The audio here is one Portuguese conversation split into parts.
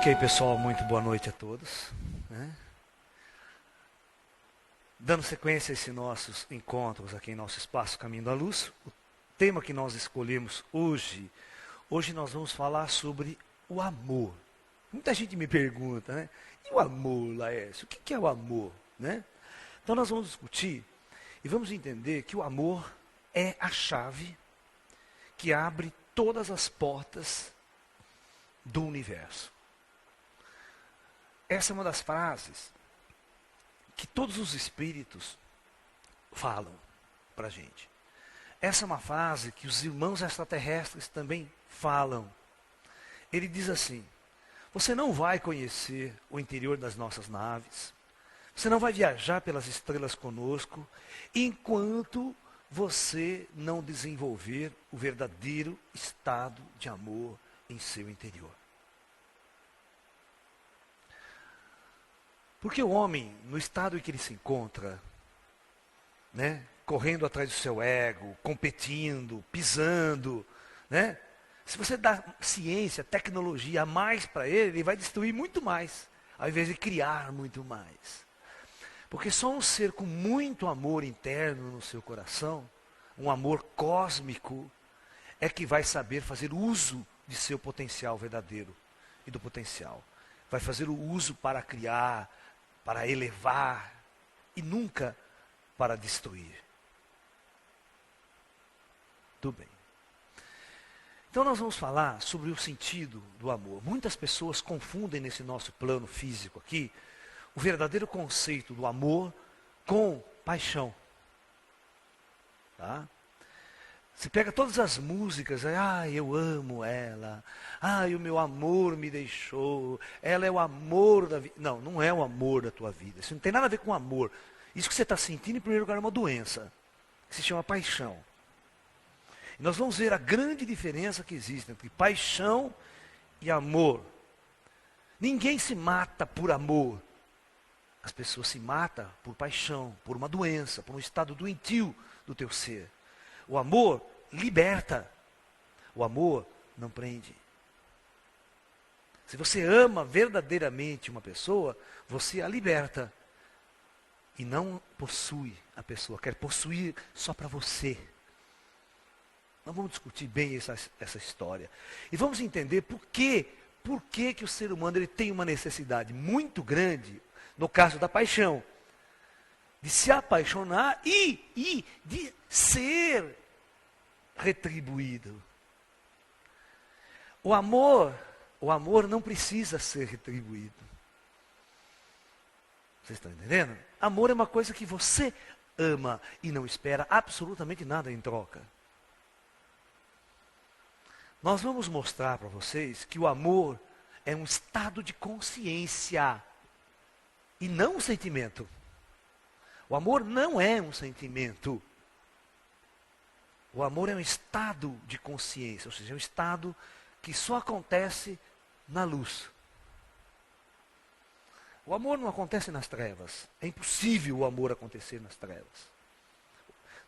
Ok, pessoal, muito boa noite a todos. Dando sequência a esses nossos encontros aqui em nosso espaço Caminho da Luz, o tema que nós escolhemos hoje nós vamos falar sobre o amor. Muita gente me pergunta, né? E o amor, Laércio? O que é o amor? Né? Então nós vamos discutir e vamos entender que o amor é a chave que abre todas as portas do universo. Essa é uma das frases que todos os espíritos falam para a gente. Essa é uma frase que os irmãos extraterrestres também falam. Ele diz assim: você não vai conhecer o interior das nossas naves, você não vai viajar pelas estrelas conosco, enquanto você não desenvolver o verdadeiro estado de amor em seu interior. Porque o homem, no estado em que ele se encontra, né, correndo atrás do seu ego, competindo, pisando, né, se você dá ciência, tecnologia a mais para ele, ele vai destruir muito mais, ao invés de criar muito mais. Porque só um ser com muito amor interno no seu coração, um amor cósmico, é que vai saber fazer uso de seu potencial verdadeiro e do potencial. Vai fazer o uso para criar, para elevar e nunca para destruir. Tudo bem. Então nós vamos falar sobre o sentido do amor. Muitas pessoas confundem nesse nosso plano físico aqui o verdadeiro conceito do amor com paixão. Tá? Você pega todas as músicas, eu amo ela, o meu amor me deixou, ela é o amor da vida. Não, não é o amor da tua vida, isso não tem nada a ver com amor. Isso que você está sentindo, em primeiro lugar, é uma doença, que se chama paixão. E nós vamos ver a grande diferença que existe entre paixão e amor. Ninguém se mata por amor, as pessoas se matam por paixão, por uma doença, por um estado doentio do teu ser. O amor liberta. O amor não prende. Se você ama verdadeiramente uma pessoa, você a liberta. E não possui a pessoa, quer possuir só para você. Nós vamos discutir bem essa história. E vamos entender por que o ser humano ele tem uma necessidade muito grande, no caso da paixão, de se apaixonar e de ser retribuído. O amor não precisa ser retribuído. Vocês estão entendendo? Amor é uma coisa que você ama e não espera absolutamente nada em troca. Nós vamos mostrar para vocês que o amor é um estado de consciência e não um sentimento. O amor não é um sentimento. O amor é um estado de consciência, ou seja, é um estado que só acontece na luz. O amor não acontece nas trevas. É impossível o amor acontecer nas trevas.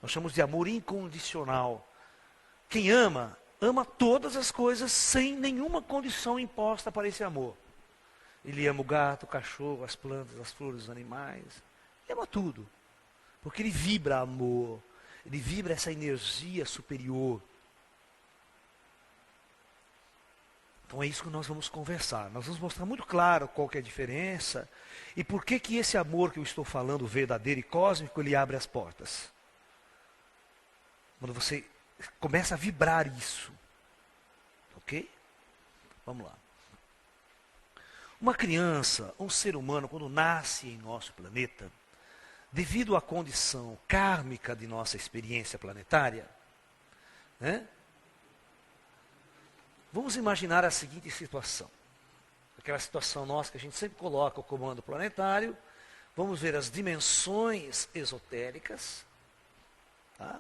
Nós chamamos de amor incondicional. Quem ama, ama todas as coisas sem nenhuma condição imposta para esse amor. Ele ama o gato, o cachorro, as plantas, as flores, os animais. Ele ama tudo. Porque ele vibra amor. Ele vibra essa energia superior. Então é isso que nós vamos conversar. Nós vamos mostrar muito claro qual que é a diferença e por que esse amor que eu estou falando, verdadeiro e cósmico, ele abre as portas. Quando você começa a vibrar isso. Ok? Vamos lá. Uma criança, um ser humano, quando nasce em nosso planeta, devido à condição kármica de nossa experiência planetária, né? Vamos imaginar a seguinte situação. Aquela situação nossa que a gente sempre coloca o comando planetário. Vamos ver as dimensões esotéricas. Tá?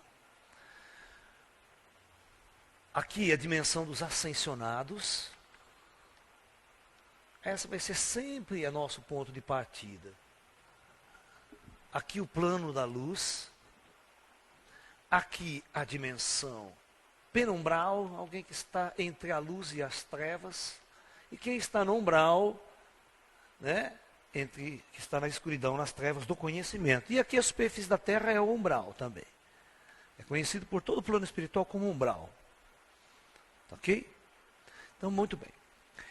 Aqui a dimensão dos ascensionados. Essa vai ser sempre o nosso ponto de partida. Aqui o plano da luz. Aqui a dimensão penumbral, alguém que está entre a luz e as trevas. e quem está no umbral, né, que está na escuridão, nas trevas do conhecimento. E aqui a superfície da terra é o umbral também. É conhecido por todo o plano espiritual como umbral. Ok? Então, muito bem.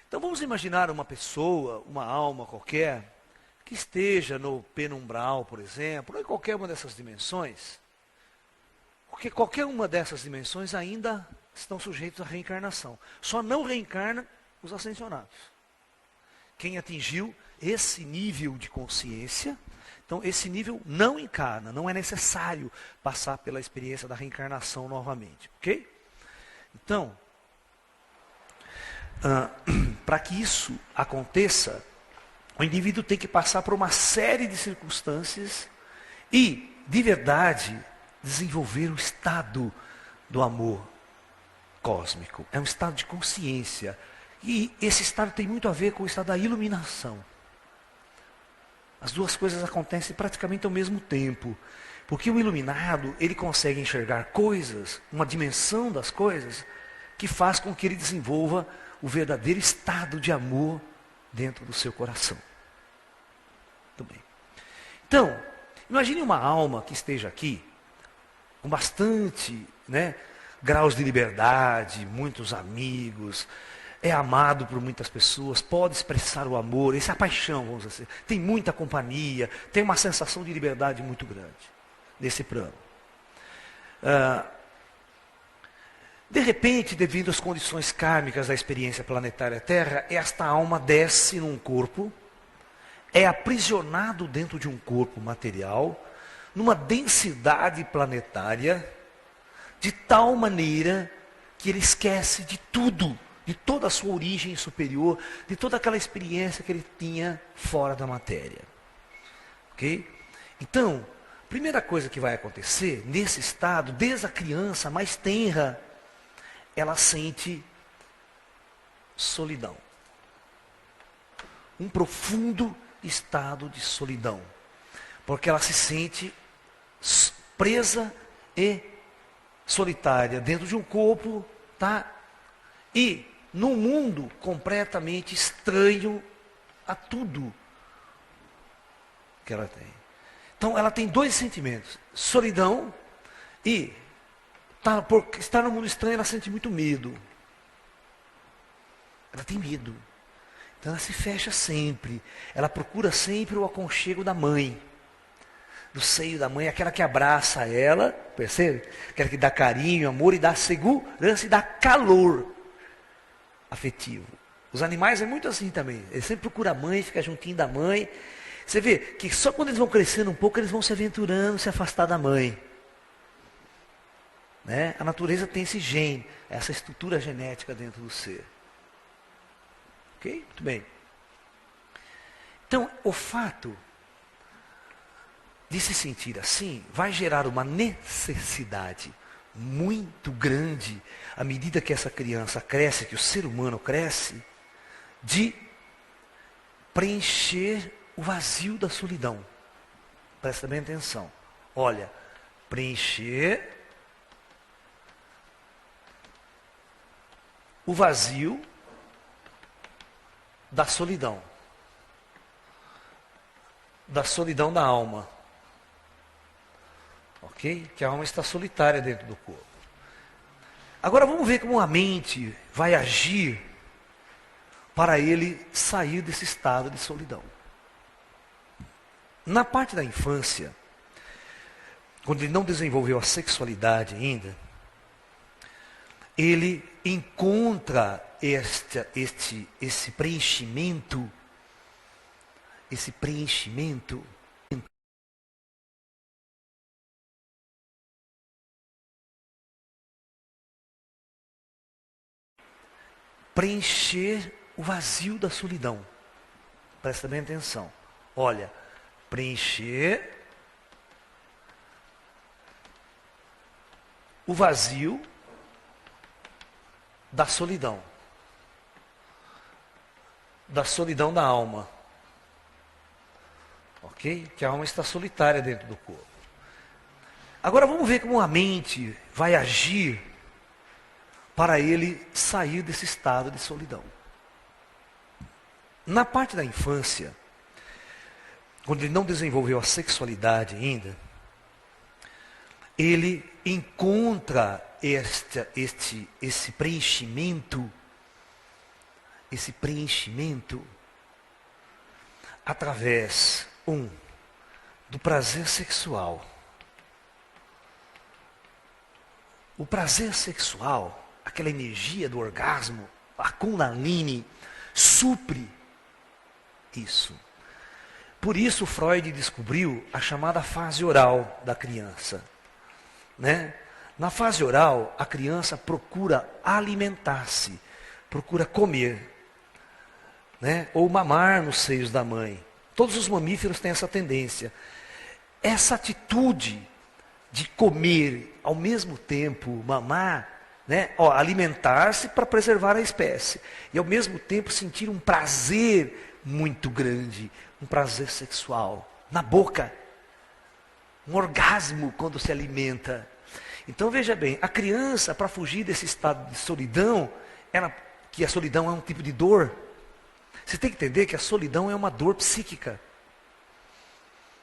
Então vamos imaginar uma pessoa, uma alma qualquer, que esteja no penumbral, por exemplo, ou em qualquer uma dessas dimensões, porque qualquer uma dessas dimensões ainda estão sujeitos à reencarnação. Só não reencarna os ascensionados. Quem atingiu esse nível de consciência, então esse nível não encarna, não é necessário passar pela experiência da reencarnação novamente, ok? Então, para que isso aconteça, o indivíduo tem que passar por uma série de circunstâncias e, de verdade, desenvolver o estado do amor cósmico. É um estado de consciência. E esse estado tem muito a ver com o estado da iluminação. As duas coisas acontecem praticamente ao mesmo tempo. Porque o iluminado, ele consegue enxergar coisas, uma dimensão das coisas, que faz com que ele desenvolva o verdadeiro estado de amor dentro do seu coração. Muito bem. Então, imagine uma alma que esteja aqui, com bastante, né, graus de liberdade, muitos amigos, é amado por muitas pessoas, pode expressar o amor, essa é a paixão, vamos dizer, tem muita companhia, tem uma sensação de liberdade muito grande nesse plano. De repente, devido às condições kármicas da experiência planetária Terra, esta alma desce num corpo, é aprisionado dentro de um corpo material, numa densidade planetária, de tal maneira que ele esquece de tudo, de toda a sua origem superior, de toda aquela experiência que ele tinha fora da matéria. Ok? Então, a primeira coisa que vai acontecer nesse estado, desde a criança mais tenra, ela sente solidão. Um profundo estado de solidão. Porque ela se sente presa e solitária dentro de um corpo, tá? E num mundo completamente estranho a tudo que ela tem. Então ela tem dois sentimentos: solidão e por estar no mundo estranho, ela sente muito medo. Ela tem medo. Então ela se fecha sempre. Ela procura sempre o aconchego da mãe. Do seio da mãe, aquela que abraça ela, percebe? Aquela que dá carinho, amor e dá segurança e dá calor afetivo. Os animais é muito assim também. Eles sempre procuram a mãe, fica juntinho da mãe. Você vê que só quando eles vão crescendo um pouco, eles vão se aventurando, se afastar da mãe. Né? A natureza tem esse gene, essa estrutura genética dentro do ser. Ok? Muito bem. Então, o fato de se sentir assim vai gerar uma necessidade muito grande, à medida que essa criança cresce, que o ser humano cresce, de preencher o vazio da solidão. Presta bem atenção. Olha, preencher o vazio da solidão da alma, ok? Que a alma está solitária dentro do corpo. Agora vamos ver como a mente vai agir para ele sair desse estado de solidão. Na parte da infância, quando ele não desenvolveu a sexualidade ainda, ele encontra esse preenchimento, preencher o vazio da solidão. Presta bem atenção. Olha, preencher o vazio da solidão da alma, ok? Que a alma está solitária dentro do corpo. Agora vamos ver como a mente vai agir para ele sair desse estado de solidão. Na parte da infância, quando ele não desenvolveu a sexualidade ainda, ele encontra esse preenchimento através, do prazer sexual. O prazer sexual, aquela energia do orgasmo, a Kundalini, supre isso. Por isso Freud descobriu a chamada fase oral da criança. Né? Na fase oral, a criança procura alimentar-se, procura comer, né? Ou mamar nos seios da mãe. Todos os mamíferos têm essa tendência. Essa atitude de comer, ao mesmo tempo mamar, né? Alimentar-se para preservar a espécie. E ao mesmo tempo sentir um prazer muito grande, um prazer sexual, na boca. Um orgasmo quando se alimenta. Então veja bem, a criança, para fugir desse estado de solidão, que a solidão é um tipo de dor, você tem que entender que a solidão é uma dor psíquica.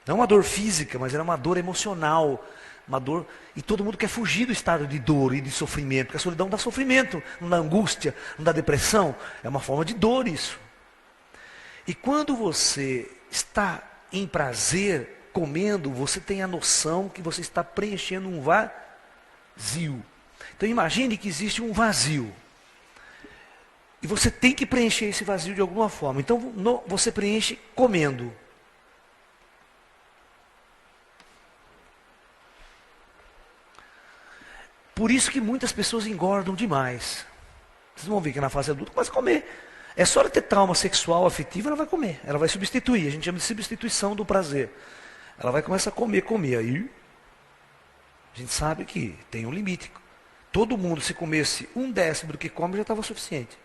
Não é uma dor física, mas é uma dor emocional. Uma dor, e todo mundo quer fugir do estado de dor e de sofrimento, porque a solidão dá sofrimento, não dá angústia, não dá depressão. É uma forma de dor isso. E quando você está em prazer, comendo, você tem a noção que você está preenchendo um vazio. Então imagine que existe um vazio. E você tem que preencher esse vazio de alguma forma. Então você preenche comendo. Por isso que muitas pessoas engordam demais. Vocês vão ver que na fase adulta começa a comer. É só ela ter trauma sexual, afetivo, ela vai comer. Ela vai substituir. A gente chama de substituição do prazer. Ela vai começar a comer. Aí a gente sabe que tem um limite. Todo mundo, se comesse 1/10 do que come, já estava suficiente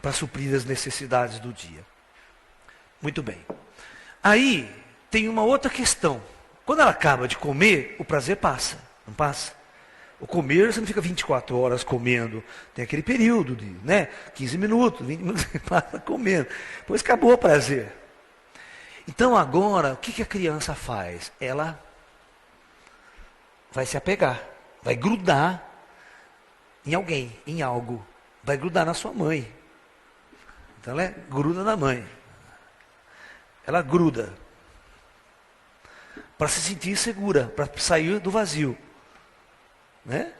para suprir as necessidades do dia. Muito bem. Aí tem uma outra questão. Quando ela acaba de comer, o prazer passa, não passa? O comer, você não fica 24 horas comendo. Tem aquele período de 15 minutos, 20 minutos, você passa comendo. Depois acabou o prazer. Então agora, o que a criança faz? Ela vai se apegar, vai grudar em alguém, em algo. Vai grudar na sua mãe. Então ela gruda na mãe. Ela gruda. Para se sentir segura, para sair do vazio. Né?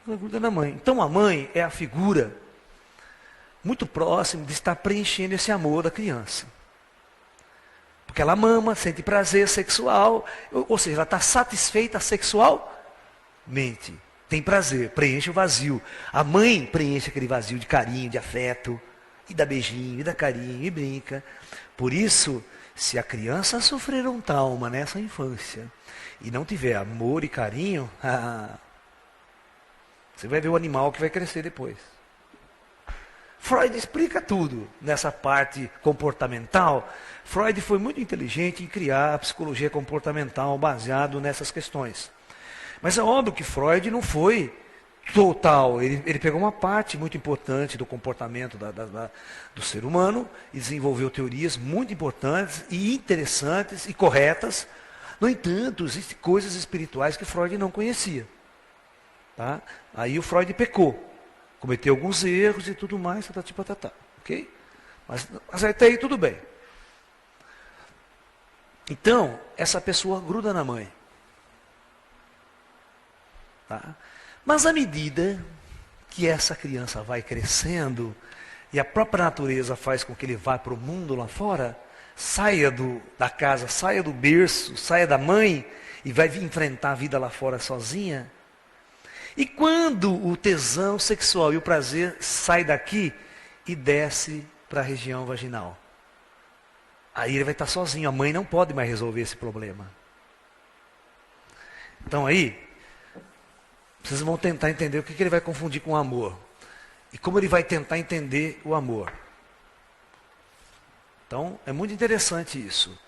Ela gruda na mãe. Então a mãe é a figura muito próxima de estar preenchendo esse amor da criança. Porque ela mama, sente prazer sexual, ou seja, ela está satisfeita sexualmente. Tem prazer, preenche o vazio. A mãe preenche aquele vazio de carinho, de afeto, e dá beijinho, e dá carinho, e brinca. Por isso, se a criança sofrer um trauma nessa infância, e não tiver amor e carinho, você vai ver o animal que vai crescer depois. Freud explica tudo nessa parte comportamental. Freud foi muito inteligente em criar a psicologia comportamental baseado nessas questões. Mas é óbvio que Freud não foi total. Ele pegou uma parte muito importante do comportamento do ser humano e desenvolveu teorias muito importantes e interessantes e corretas. No entanto, existem coisas espirituais que Freud não conhecia. Tá? Aí o Freud pecou. Cometeu alguns erros e tudo mais, ok? Mas até aí tudo bem. Então, essa pessoa gruda na mãe. Tá? Mas à medida que essa criança vai crescendo, e a própria natureza faz com que ele vá para o mundo lá fora, saia da casa, saia do berço, saia da mãe, e vai enfrentar a vida lá fora sozinha. E quando o tesão sexual e o prazer sai daqui e desce para a região vaginal, aí ele vai estar sozinho, a mãe não pode mais resolver esse problema. Então aí, vocês vão tentar entender o que ele vai confundir com o amor. E como ele vai tentar entender o amor. Então, é muito interessante isso.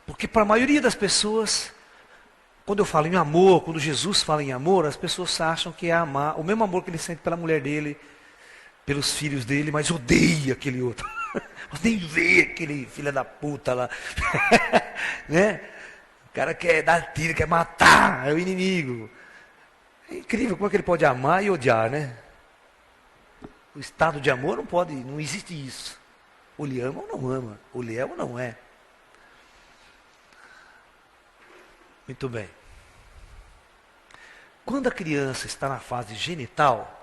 Porque para a maioria das pessoas, quando eu falo em amor, quando Jesus fala em amor, as pessoas acham que é amar, o mesmo amor que ele sente pela mulher dele, pelos filhos dele, mas odeia aquele outro. Mas nem vê aquele filho da puta lá. Né? O cara quer dar tiro, quer matar, é o inimigo. É incrível como é que ele pode amar e odiar, né? O estado de amor não pode, não existe isso. Ou ele ama ou não ama, ou ele é ou não é. Muito bem. Quando a criança está na fase genital,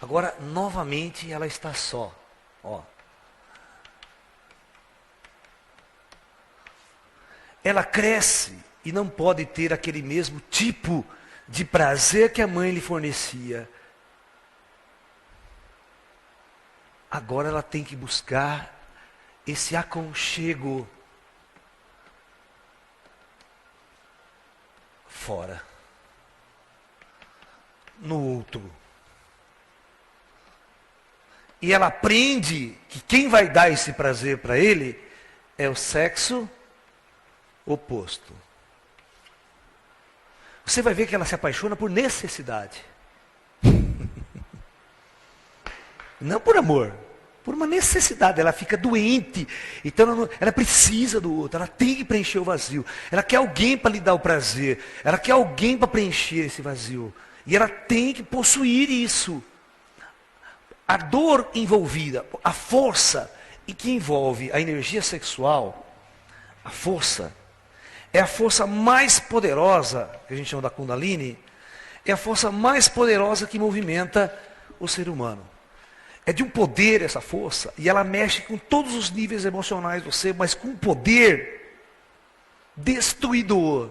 agora novamente ela está só. Ó. Ela cresce e não pode ter aquele mesmo tipo de prazer que a mãe lhe fornecia. Agora ela tem que buscar esse aconchego fora, no outro. E ela aprende que quem vai dar esse prazer para ele é o sexo oposto. Você vai ver que ela se apaixona por necessidade. Não por amor, por uma necessidade. Ela fica doente, então ela precisa do outro, ela tem que preencher o vazio. Ela quer alguém para lhe dar o prazer, ela quer alguém para preencher esse vazio. E ela tem que possuir isso. A dor envolvida, a força em que envolve a energia sexual, a força, é a força mais poderosa, que a gente chama da Kundalini, é a força mais poderosa que movimenta o ser humano. É de um poder essa força, e ela mexe com todos os níveis emocionais do ser, mas com um poder destruidor.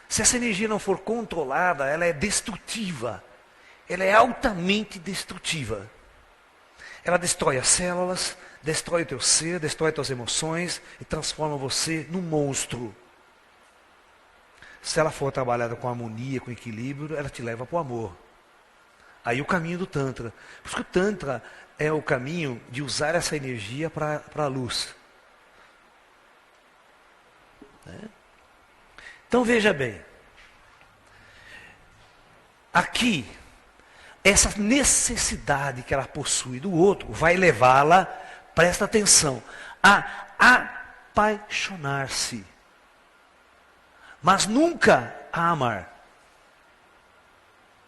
Se essa energia não for controlada, ela é destrutiva. Ela é altamente destrutiva. Ela destrói as células, destrói o teu ser, destrói as tuas emoções e transforma você num monstro. Se ela for trabalhada com harmonia, com equilíbrio, ela te leva para o amor. Aí o caminho do Tantra. Por isso que o Tantra é o caminho de usar essa energia para a luz. Então veja bem. Aqui, essa necessidade que ela possui do outro vai levá-la, presta atenção, a apaixonar-se. Mas nunca a amar.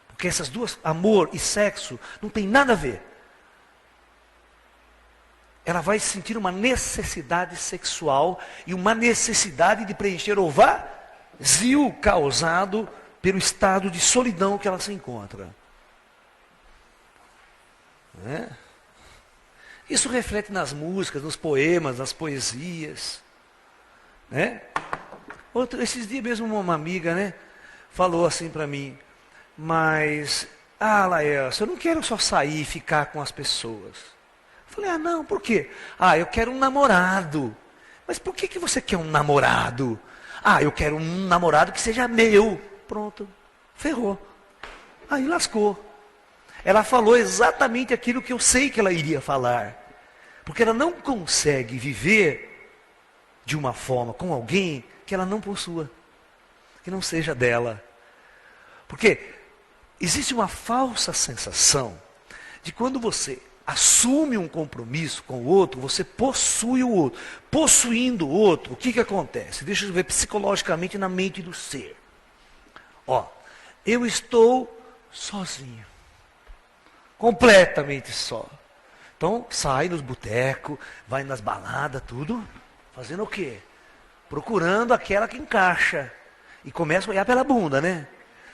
Porque essas duas, amor e sexo, não tem nada a ver. Ela vai sentir uma necessidade sexual e uma necessidade de preencher o vazio causado pelo estado de solidão que ela se encontra. Isso reflete nas músicas, nos poemas, nas poesias. Esses dias mesmo uma amiga, falou assim para mim, mas, Laércio, eu não quero só sair e ficar com as pessoas. Eu falei, não, por quê? Eu quero um namorado. Mas por que você quer um namorado? Eu quero um namorado que seja meu. Pronto, ferrou. Aí lascou. Ela falou exatamente aquilo que eu sei que ela iria falar. Porque ela não consegue viver de uma forma com alguém que ela não possua, que não seja dela. Porque existe uma falsa sensação de quando você assume um compromisso com o outro, você possui o outro. Possuindo o outro, o que acontece? Deixa eu ver psicologicamente na mente do ser. Eu estou sozinho. Completamente só. Então, sai nos botecos, vai nas baladas, tudo. Fazendo o quê? Procurando aquela que encaixa. E começa a olhar pela bunda, né?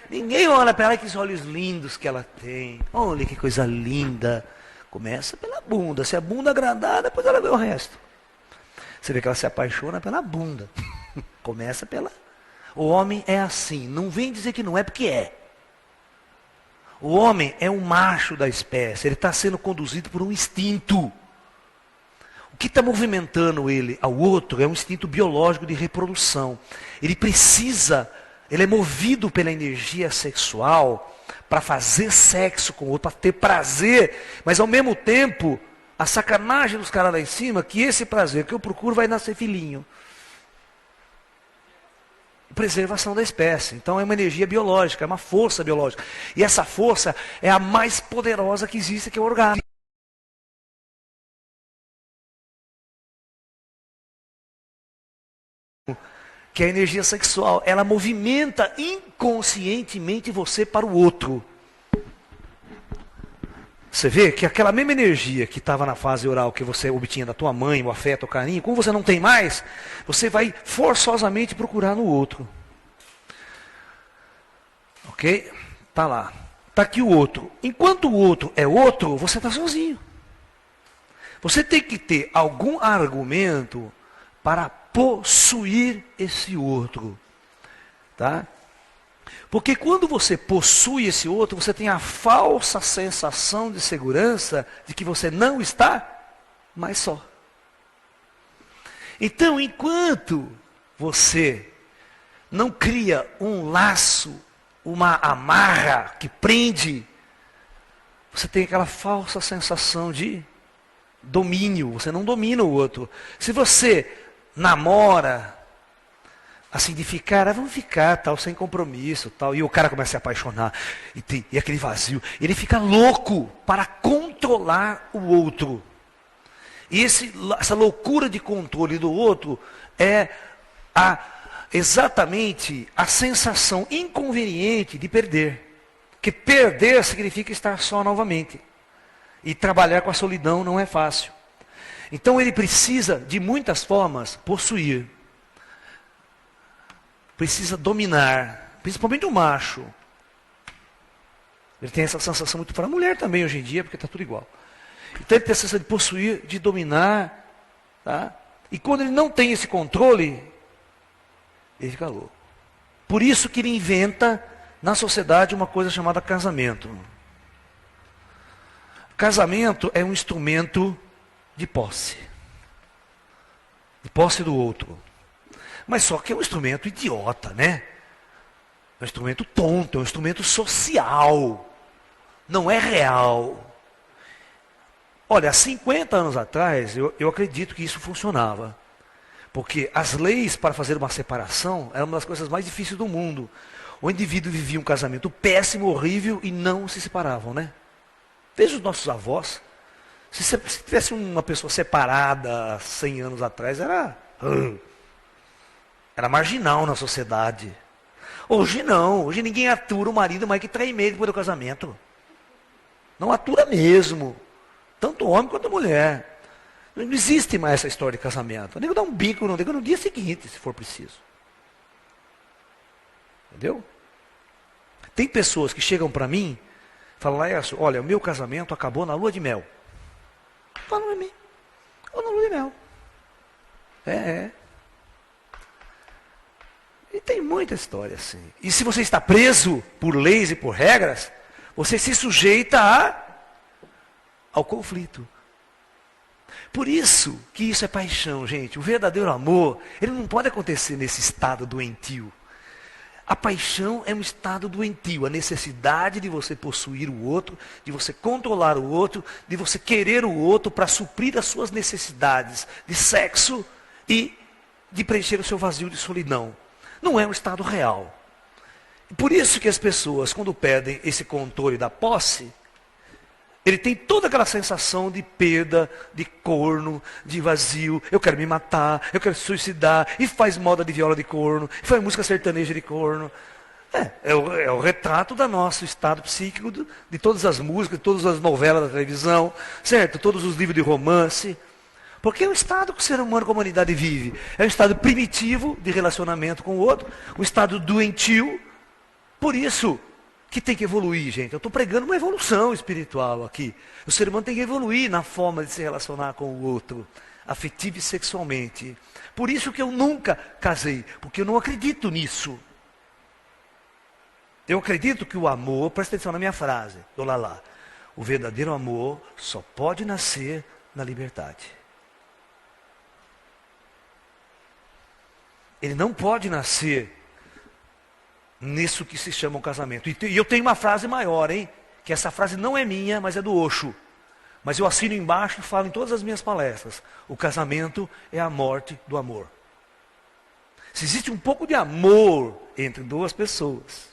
Ninguém olha para ela, que olhos lindos que ela tem. Olha que coisa linda. Começa pela bunda. Se a bunda agradar, depois ela vê o resto. Você vê que ela se apaixona pela bunda. Começa pela... O homem é assim. Não vem dizer que não é, porque é. O homem é um macho da espécie. Ele está sendo conduzido por um instinto. O que está movimentando ele ao outro é um instinto biológico de reprodução. Ele é movido pela energia sexual para fazer sexo com o outro, para ter prazer. Mas ao mesmo tempo, a sacanagem dos caras lá em cima, que esse prazer que eu procuro vai nascer filhinho. preservação da espécie. Então é uma energia biológica, é uma força biológica. E essa força é a mais poderosa que existe, que é o orgasmo. Que é a energia sexual. Ela movimenta inconscientemente você para o outro. Você vê que aquela mesma energia que estava na fase oral, que você obtinha da tua mãe, o afeto, o carinho, como você não tem mais, você vai forçosamente procurar no outro. Ok? Tá lá. Tá aqui o outro. Enquanto o outro é outro, você está sozinho. Você tem que ter algum argumento para possuir esse outro. Tá? Porque quando você possui esse outro, você tem a falsa sensação de segurança de que você não está mais só. Então, enquanto você não cria um laço, uma amarra que prende, você tem aquela falsa sensação de domínio, você não domina o outro. Se você namora, assim, de ficar, vamos ficar, tal, sem compromisso, tal. E o cara começa a se apaixonar, e aquele vazio. Ele fica louco para controlar o outro. E essa loucura de controle do outro é exatamente a sensação inconveniente de perder. Que perder significa estar só novamente. E trabalhar com a solidão não é fácil. Então ele precisa, de muitas formas, possuir. Precisa dominar, principalmente o macho. Ele tem essa sensação muito forte. A mulher também hoje em dia, porque está tudo igual. Então ele tem a sensação de possuir, de dominar. Tá? E quando ele não tem esse controle, ele fica louco. Por isso que ele inventa na sociedade uma coisa chamada casamento. Casamento é um instrumento de posse. De posse do outro. Mas só que é um instrumento idiota, né? É um instrumento tonto, é um instrumento social. Não é real. Olha, há 50 anos atrás, eu acredito que isso funcionava. Porque as leis para fazer uma separação eram uma das coisas mais difíceis do mundo. O indivíduo vivia um casamento péssimo, horrível e não se separavam, né? Veja os nossos avós. Se tivesse uma pessoa separada 100 anos atrás, era marginal na sociedade. Hoje não, hoje ninguém atura o marido mais que 3 meses depois do casamento. Não atura mesmo. Tanto homem quanto mulher. Não existe mais essa história de casamento. O nego dá um bico no dia seguinte, se for preciso. Entendeu? Tem pessoas que chegam para mim e falam, Laércio, olha, o meu casamento acabou na lua de mel. Fala para mim. Ou na lua de mel. É. E tem muita história assim. E se você está preso por leis e por regras, você se sujeita ao conflito. Por isso que isso é paixão, gente. O verdadeiro amor, ele não pode acontecer nesse estado doentio. A paixão é um estado doentio, a necessidade de você possuir o outro, de você controlar o outro, de você querer o outro para suprir as suas necessidades de sexo e de preencher o seu vazio de solidão. Não é um estado real. Por isso que as pessoas, quando perdem esse controle da posse, ele tem toda aquela sensação de perda, de corno, de vazio. Eu quero me matar, eu quero suicidar. E faz moda de viola de corno, e faz música sertaneja de corno. É o retrato do nosso estado psíquico, de todas as músicas, de todas as novelas da televisão, certo? Todos os livros de romance. Porque é o estado que o ser humano, como a humanidade vive. É um estado primitivo de relacionamento com o outro, um estado doentio. Por isso que tem que evoluir, gente. Eu estou pregando uma evolução espiritual aqui. O ser humano tem que evoluir na forma de se relacionar com o outro, afetivo e sexualmente. Por isso que eu nunca casei, porque eu não acredito nisso. Eu acredito que o amor, presta atenção na minha frase, do Lalá, o verdadeiro amor só pode nascer na liberdade. Ele não pode nascer nisso que se chama um casamento. E eu tenho uma frase maior, hein? Que essa frase não é minha, mas é do Osho. Mas eu assino embaixo e falo em todas as minhas palestras. O casamento é a morte do amor. Se existe um pouco de amor entre duas pessoas,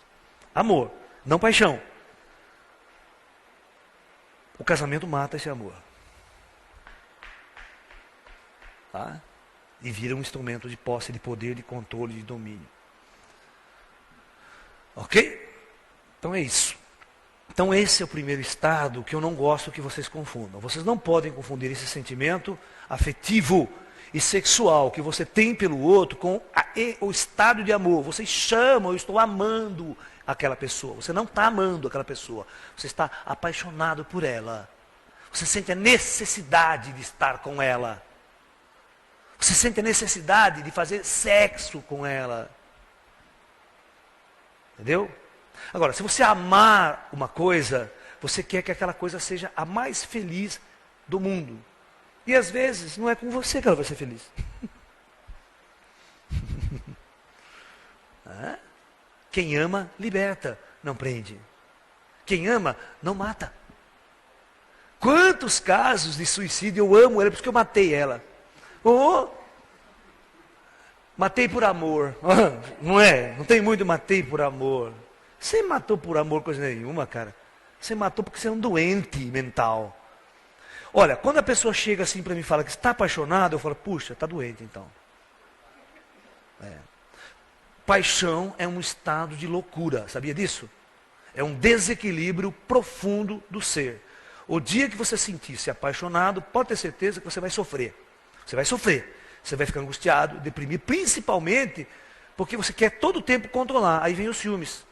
amor, não paixão, o casamento mata esse amor. Tá? E vira um instrumento de posse, de poder, de controle, de domínio. Ok? Então é isso. Então esse é o primeiro estado que eu não gosto que vocês confundam. Vocês não podem confundir esse sentimento afetivo e sexual que você tem pelo outro com o estado de amor. Vocês chamam, eu estou amando aquela pessoa. Você não está amando aquela pessoa. Você está apaixonado por ela. Você sente a necessidade de estar com ela. Você sente a necessidade de fazer sexo com ela. Entendeu? Agora, se você amar uma coisa, você quer que aquela coisa seja a mais feliz do mundo. E às vezes não é com você que ela vai ser feliz. Quem ama, liberta, não prende. Quem ama, não mata. Quantos casos de suicídio eu amo ela, por isso que eu matei ela. Oh, matei por amor. Não é? Não tem muito matei por amor. Você matou por amor coisa nenhuma, cara. Você matou porque você é um doente mental. Olha, quando a pessoa chega assim para mim e fala que está apaixonado, eu falo, puxa, está doente então. Paixão é um estado de loucura, sabia disso? É um desequilíbrio profundo do ser. O dia que você sentir-se apaixonado, pode ter certeza que você vai sofrer. Você vai sofrer. Você vai ficar angustiado, deprimido, principalmente porque você quer todo o tempo controlar. Aí vem os ciúmes.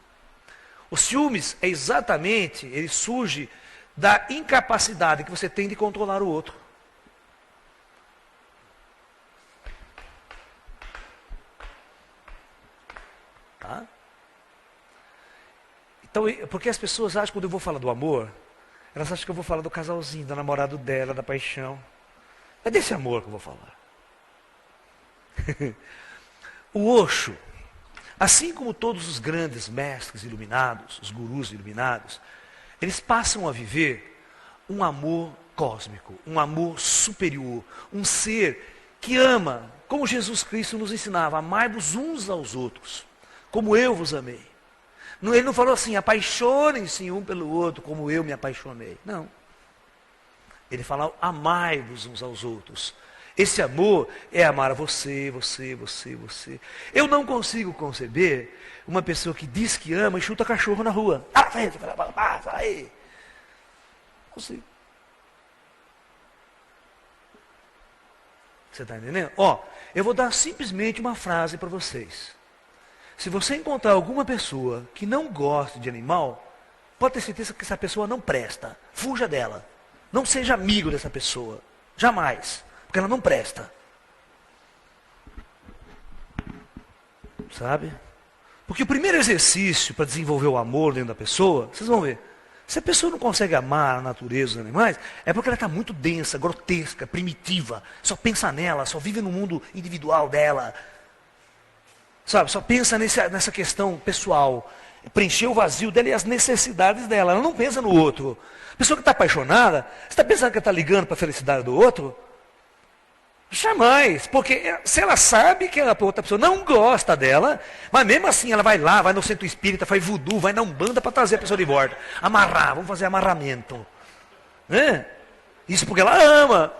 Os ciúmes é exatamente, ele surge da incapacidade que você tem de controlar o outro. Tá? Então, porque as pessoas acham que quando eu vou falar do amor, elas acham que eu vou falar do casalzinho, do namorado dela, da paixão. É desse amor que eu vou falar. O Osho, assim como todos os grandes mestres iluminados, os gurus iluminados, eles passam a viver um amor cósmico, um amor superior, um ser que ama, como Jesus Cristo nos ensinava, amai-vos uns aos outros, como eu vos amei. Ele não falou assim, apaixonem-se um pelo outro, como eu me apaixonei. Não. Ele fala, amai-vos uns aos outros. Esse amor é amar a você, você, você, você. Eu não consigo conceber uma pessoa que diz que ama e chuta cachorro na rua. Sai. Não consigo. Você está entendendo? Eu vou dar simplesmente uma frase para vocês. Se você encontrar alguma pessoa que não gosta de animal, pode ter certeza que essa pessoa não presta. Fuja dela. Não seja amigo dessa pessoa. Jamais. Porque ela não presta. Sabe? Porque o primeiro exercício para desenvolver o amor dentro da pessoa, vocês vão ver. Se a pessoa não consegue amar a natureza dos animais, é porque ela está muito densa, grotesca, primitiva. Só pensa nela, só vive no mundo individual dela. Sabe? Só pensa nessa questão pessoal. Preencher o vazio dela e as necessidades dela. Ela não pensa no outro. A pessoa que está apaixonada, você está pensando que ela está ligando para a felicidade do outro? Jamais, porque se ela sabe que a outra pessoa não gosta dela, mas mesmo assim ela vai lá, vai no centro espírita, faz voodoo, vai na Umbanda para trazer a pessoa de volta. Amarrar, vamos fazer amarramento. Né? Isso porque ela ama.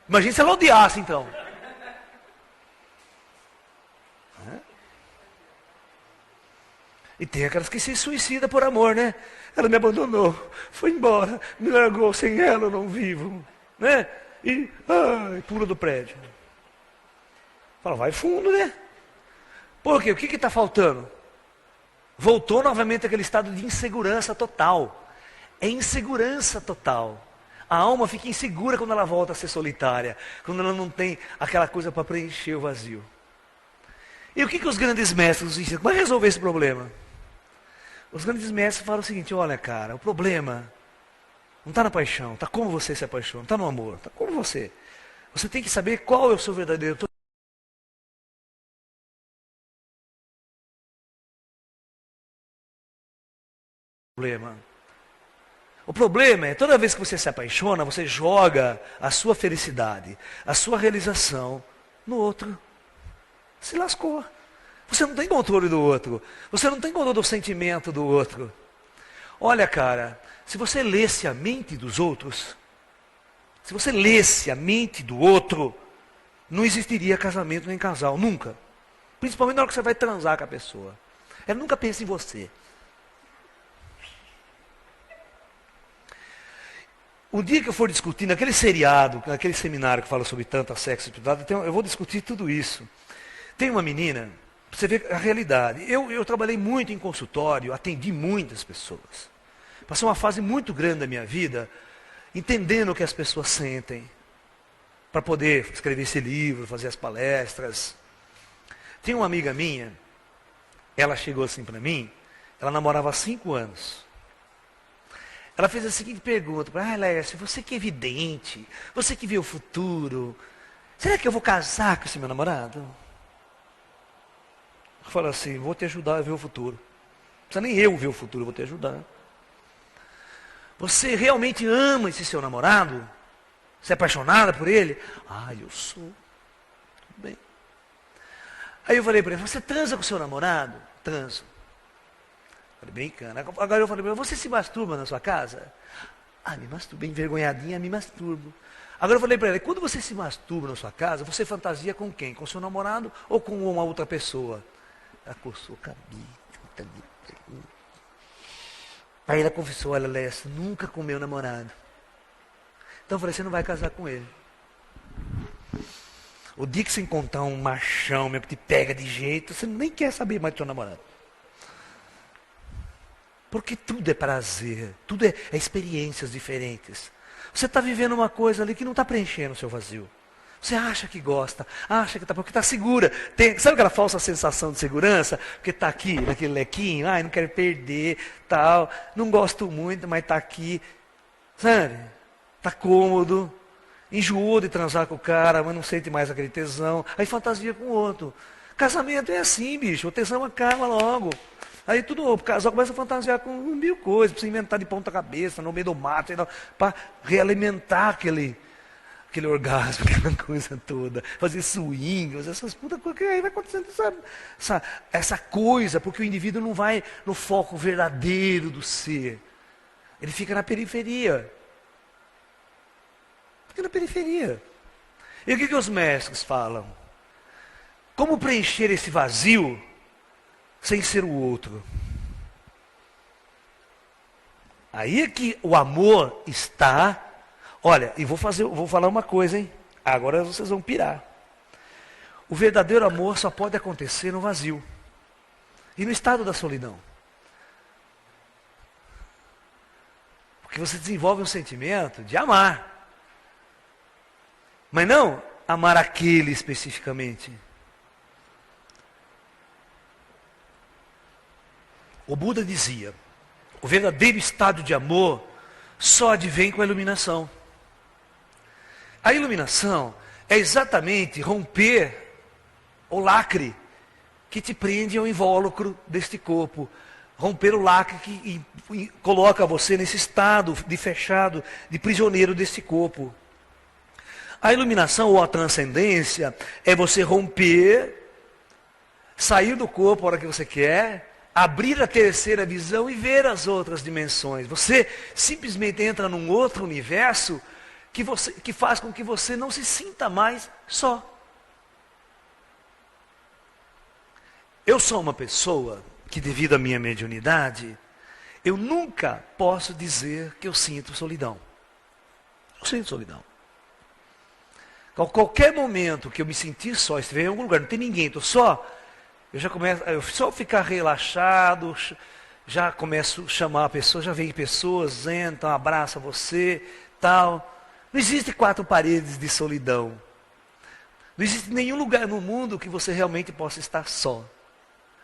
Imagina se ela odiasse então. E tem aquelas que se suicidam por amor, né? Ela me abandonou, foi embora, me largou, sem ela eu não vivo. Né? E pula do prédio. Fala, vai fundo, né? Por quê? O que está faltando? Voltou novamente aquele estado de insegurança total. É insegurança total. A alma fica insegura quando ela volta a ser solitária. Quando ela não tem aquela coisa para preencher o vazio. E o que os grandes mestres nos ensinam? Como resolver esse problema? Os grandes mestres falam o seguinte, olha cara, o problema não está na paixão, está como você se apaixona, está no amor, está como você. Você tem que saber qual é o seu verdadeiro problema. O problema é, toda vez que você se apaixona, você joga a sua felicidade, a sua realização no outro. se lascou. Você não tem controle do outro. Você não tem controle do sentimento do outro. Olha, cara, se você lesse a mente dos outros, se você lesse a mente do outro, não existiria casamento nem casal, nunca. Principalmente na hora que você vai transar com a pessoa. Ela nunca pensa em você. O dia que eu for discutir, naquele seriado, naquele seminário que fala sobre tanta sexo e espiritualidade, eu vou discutir tudo isso. Tem uma menina, você vê a realidade. Eu trabalhei muito em consultório, atendi muitas pessoas. Passei uma fase muito grande da minha vida, entendendo o que as pessoas sentem, para poder escrever esse livro, fazer as palestras. Tinha uma amiga minha, ela chegou assim para mim, ela namorava há 5 anos. Ela fez a seguinte pergunta, Lécio, você que é vidente, você que vê o futuro, será que eu vou casar com esse meu namorado? Eu falo assim, vou te ajudar a ver o futuro. Não precisa nem eu ver o futuro, eu vou te ajudar. Você realmente ama esse seu namorado? Você é apaixonada por ele? Ah, eu sou. Tudo bem. Aí eu falei para ele, você transa com o seu namorado? Transo. Falei, brincando. Agora eu falei para ele, você se masturba na sua casa? Ah, me masturbo, envergonhadinha, me masturbo. Agora eu falei para ele, quando você se masturba na sua casa, você fantasia com quem? Com seu namorado ou com uma outra pessoa? Ela coçou o cabelo. Aí ela confessou, olha, Lécio, nunca com meu namorado. Então eu falei, você não vai casar com ele. O dia que você encontrar um machão mesmo que te pega de jeito, você nem quer saber mais do seu namorado. Porque tudo é prazer, tudo é experiências diferentes. Você está vivendo uma coisa ali que não está preenchendo o seu vazio. Você acha que gosta, acha que está, porque está segura. Sabe aquela falsa sensação de segurança? Porque está aqui, naquele lequinho, não quero perder, tal. Não gosto muito, mas está aqui. Sabe? Está cômodo. Enjoou de transar com o cara, mas não sente mais aquele tesão. Aí fantasia com o outro. Casamento é assim, bicho. O tesão acaba logo. Aí o casal começa a fantasiar com 1000 coisas, precisa inventar de ponta cabeça, no meio do mato, para realimentar aquele orgasmo, aquela coisa toda, fazer swing, essas putas coisas, que aí vai acontecendo essa coisa, porque o indivíduo não vai no foco verdadeiro do ser, ele fica na periferia. Fica na periferia. E o que os mestres falam? Como preencher esse vazio sem ser o outro? Aí é que o amor está. Olha, e vou falar uma coisa, hein? Agora vocês vão pirar. O verdadeiro amor só pode acontecer no vazio e no estado da solidão. Porque você desenvolve um sentimento de amar, mas não amar aquele especificamente. O Buda dizia, o verdadeiro estado de amor só advém com a iluminação. A iluminação é exatamente romper o lacre que te prende ao invólucro deste corpo. Romper o lacre que coloca você nesse estado de fechado, de prisioneiro deste corpo. A iluminação ou a transcendência é você romper, sair do corpo a hora que você quer, abrir a terceira visão e ver as outras dimensões. Você simplesmente entra num outro universo que faz com que você não se sinta mais só. Eu sou uma pessoa que, devido à minha mediunidade, eu nunca posso dizer que eu sinto solidão. Eu sinto solidão. A qualquer momento que eu me sentir só, estiver em algum lugar, não tem ninguém, estou só, eu só ficar relaxado, já começo a chamar a pessoa, já vem pessoas, entram, abraçam você, tal. Não existe 4 paredes de solidão. Não existe nenhum lugar no mundo que você realmente possa estar só.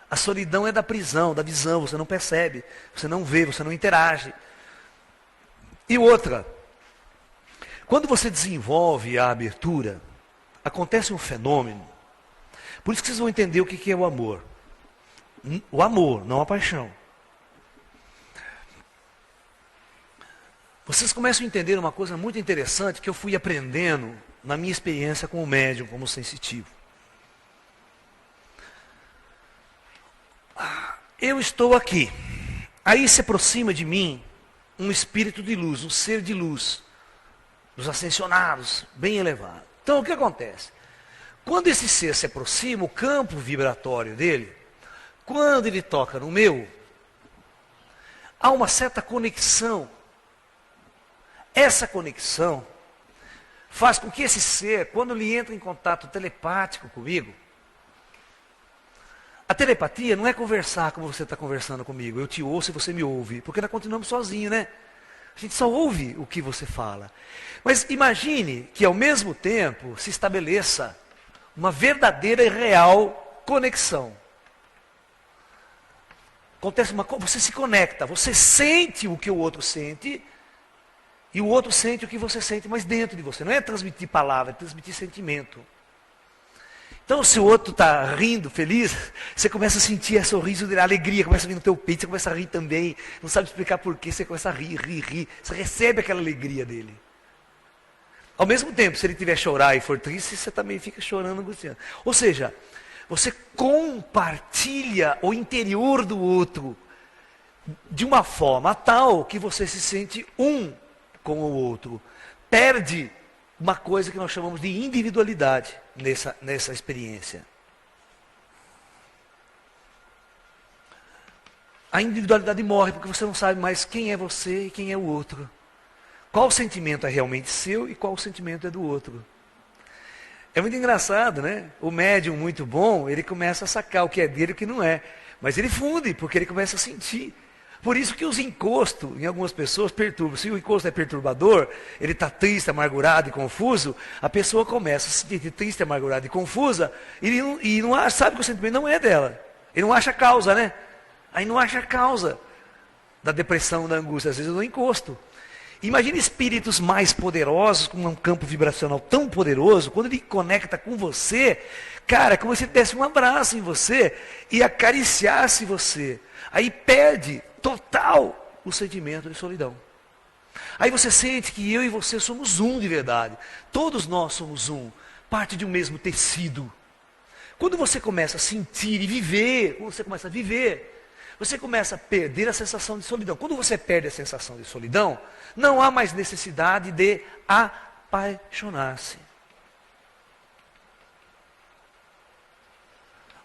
A solidão é da prisão, da visão, você não percebe, você não vê, você não interage. E outra, quando você desenvolve a abertura, acontece um fenômeno. Por isso que vocês vão entender o que é o amor. O amor, não a paixão. Vocês começam a entender uma coisa muito interessante que eu fui aprendendo na minha experiência como médium, como sensitivo. Eu estou aqui. Aí se aproxima de mim um espírito de luz, um ser de luz, dos ascensionados, bem elevado. Então o que acontece? Quando esse ser se aproxima, o campo vibratório dele, quando ele toca no meu, há uma certa conexão. Essa conexão faz com que esse ser, quando ele entra em contato telepático comigo, a telepatia não é conversar como você está conversando comigo, eu te ouço e você me ouve, porque nós continuamos sozinhos, né? A gente só ouve o que você fala. Mas imagine que ao mesmo tempo se estabeleça uma verdadeira e real conexão. Acontece uma coisa, você se conecta, você sente o que o outro sente, e o outro sente o que você sente, mas dentro de você. Não é transmitir palavra, é transmitir sentimento. Então, se o outro está rindo, feliz, você começa a sentir a sorriso dele, a alegria começa a vir no teu peito, você começa a rir também, não sabe explicar porquê, você começa a rir, rir, rir, você recebe aquela alegria dele. Ao mesmo tempo, se ele tiver chorar e for triste, você também fica chorando, angustiando. Ou seja, você compartilha o interior do outro de uma forma tal que você se sente um com o outro. Perde uma coisa que nós chamamos de individualidade nessa experiência. A individualidade morre porque você não sabe mais quem é você e quem é o outro. Qual sentimento é realmente seu e qual sentimento é do outro. É muito engraçado, né? O médium muito bom, ele começa a sacar o que é dele e o que não é. Mas ele funde, porque ele começa a sentir. Por isso que os encostos em algumas pessoas perturbam. Se o encosto é perturbador, ele está triste, amargurado e confuso, a pessoa começa a se sentir triste, amargurada e confusa, e não acha, sabe que o sentimento não é dela. Ele não acha a causa, né? Aí não acha a causa da depressão, da angústia, às vezes no encosto. Imagine espíritos mais poderosos, com um campo vibracional tão poderoso, quando ele conecta com você, cara, é como se ele desse um abraço em você e acariciasse você. Aí perde total o sentimento de solidão. Aí você sente que eu e você somos um de verdade. Todos nós somos um, parte de um mesmo tecido. Quando você começa a sentir e viver, quando você começa a viver, você começa a perder a sensação de solidão. Quando você perde a sensação de solidão, não há mais necessidade de apaixonar-se.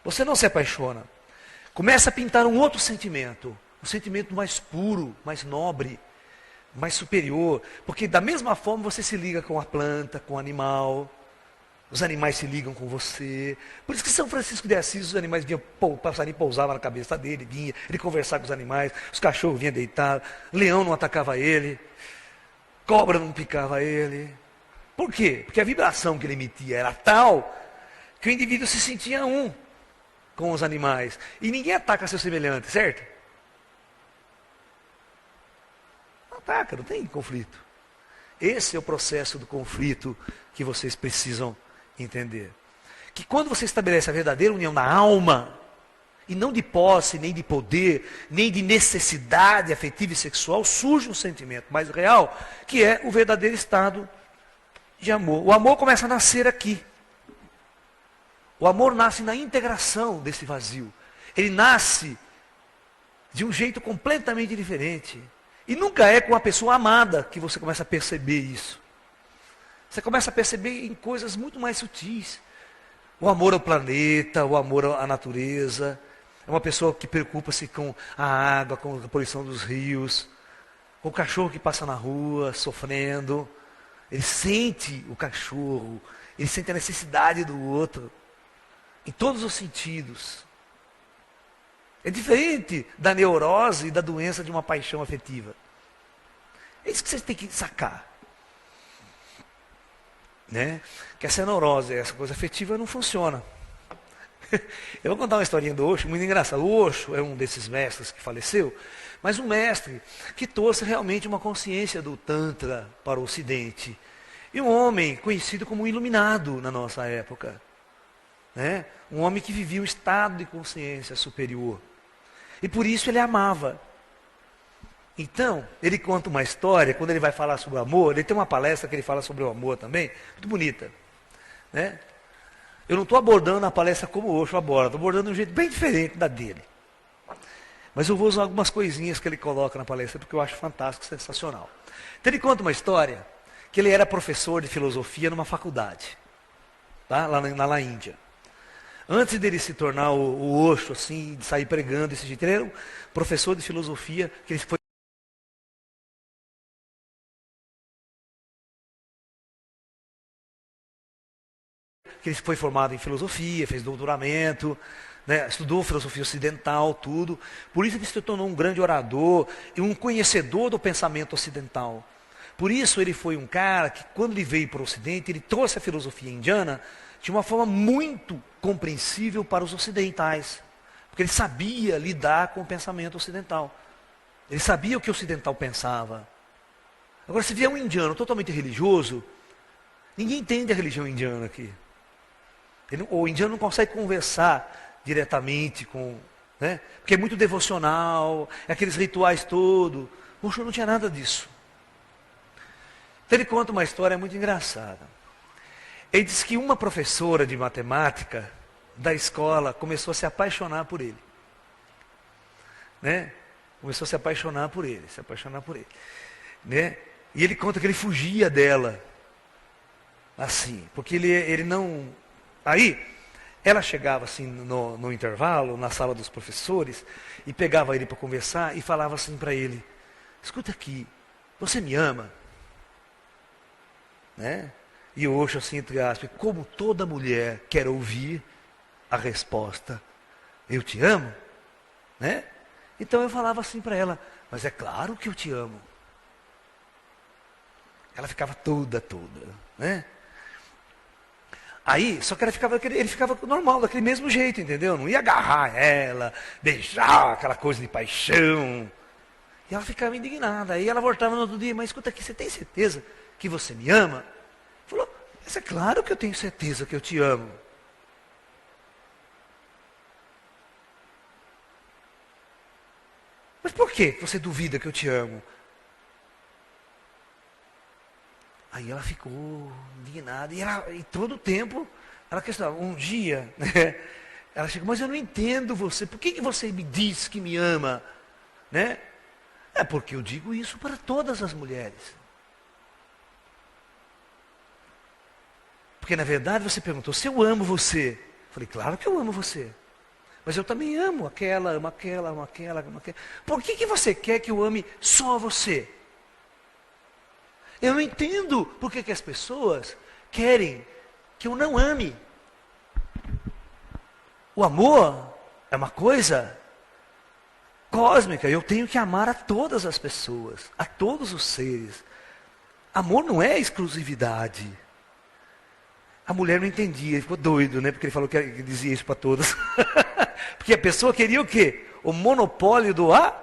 Você não se apaixona. Começa a pintar um outro sentimento. Um sentimento mais puro, mais nobre, mais superior. Porque da mesma forma você se liga com a planta, com o animal. Os animais se ligam com você. Por isso que São Francisco de Assis, os animais vinham, o passarinho pousava na cabeça dele, vinha, ele conversava com os animais, os cachorros vinham deitar, leão não atacava ele, cobra não picava ele. Por quê? Porque a vibração que ele emitia era tal que o indivíduo se sentia um com os animais. E ninguém ataca seu semelhante, certo? Não ataca, não tem conflito. Esse é o processo do conflito que vocês precisam entender. Que quando você estabelece a verdadeira união da alma, e não de posse, nem de poder, nem de necessidade afetiva e sexual, surge um sentimento mais real, que é o verdadeiro estado de amor. O amor começa a nascer aqui. O amor nasce na integração desse vazio. Ele nasce de um jeito completamente diferente. E nunca é com a pessoa amada que você começa a perceber isso. Você começa a perceber em coisas muito mais sutis. O amor ao planeta, o amor à natureza. É uma pessoa que preocupa-se com a água, com a poluição dos rios. Com o cachorro que passa na rua, sofrendo. Ele sente o cachorro. Ele sente a necessidade do outro. Em todos os sentidos. É diferente da neurose e da doença de uma paixão afetiva. É isso que vocês têm que sacar. Né? Que essa neurose, essa coisa afetiva não funciona. Eu vou contar uma historinha do Osho, muito engraçada. O Osho é um desses mestres que faleceu, mas um mestre que trouxe realmente uma consciência do Tantra para o Ocidente. E um homem conhecido como iluminado na nossa época. Né? Um homem que vivia um estado de consciência superior. E por isso ele amava. Então, ele conta uma história, quando ele vai falar sobre o amor, ele tem uma palestra que ele fala sobre o amor também, muito bonita. Né? Eu não estou abordando a palestra como o Osho aborda, estou abordando de um jeito bem diferente da dele. Mas eu vou usar algumas coisinhas que ele coloca na palestra, porque eu acho fantástico, sensacional. Então ele conta uma história, que ele era professor de filosofia numa faculdade, tá? lá na Índia. Antes dele se tornar o Osho, assim, de sair pregando desse jeito, ele era um professor de filosofia, que ele foi formado em filosofia, fez doutoramento, né, estudou filosofia ocidental, tudo. Por isso ele se tornou um grande orador e um conhecedor do pensamento ocidental. Por isso ele foi um cara que, quando ele veio para o Ocidente, ele trouxe a filosofia indiana de uma forma muito compreensível para os ocidentais. Porque ele sabia lidar com o pensamento ocidental. Ele sabia o que o ocidental pensava. Agora, se vier um indiano totalmente religioso, ninguém entende a religião indiana aqui. O indiano não consegue conversar diretamente com, né? Porque é muito devocional, é aqueles rituais todos. O Osho não tinha nada disso. Então ele conta uma história muito engraçada. Ele diz que uma professora de matemática da escola começou a se apaixonar por ele. Né? Começou a se apaixonar por ele, Né? E ele conta que ele fugia dela. Assim, porque ele não... Aí, ela chegava assim no intervalo, na sala dos professores, e pegava ele para conversar e falava assim para ele: escuta aqui, você me ama? Né? E o Osho, assim, entre aspas, como toda mulher quer ouvir a resposta, eu te amo? Né? Então eu falava assim para ela: mas é claro que eu te amo. Ela ficava toda, né? Aí, só que ele ficava normal, daquele mesmo jeito, entendeu? Não ia agarrar ela, beijar, aquela coisa de paixão. E ela ficava indignada. Aí ela voltava no outro dia: mas escuta aqui, você tem certeza que você me ama? Falou: mas é claro que eu tenho certeza que eu te amo. Mas por que você duvida que eu te amo? Aí ela ficou indignada, e todo o tempo, ela questionava. Um dia, né, ela chegou: mas eu não entendo você, por que você me diz que me ama? Né? É porque eu digo isso para todas as mulheres. Porque na verdade você perguntou se eu amo você. Eu falei: claro que eu amo você. Mas eu também amo aquela, amo aquela, amo aquela, amo aquela. Por que você quer que eu ame só você? Eu não entendo por que as pessoas querem que eu não ame. O amor é uma coisa cósmica. Eu tenho que amar a todas as pessoas, a todos os seres. Amor não é exclusividade. A mulher não entendia, ele ficou doido, né? Porque ele falou que dizia isso para todas. Porque a pessoa queria o quê? O monopólio do A.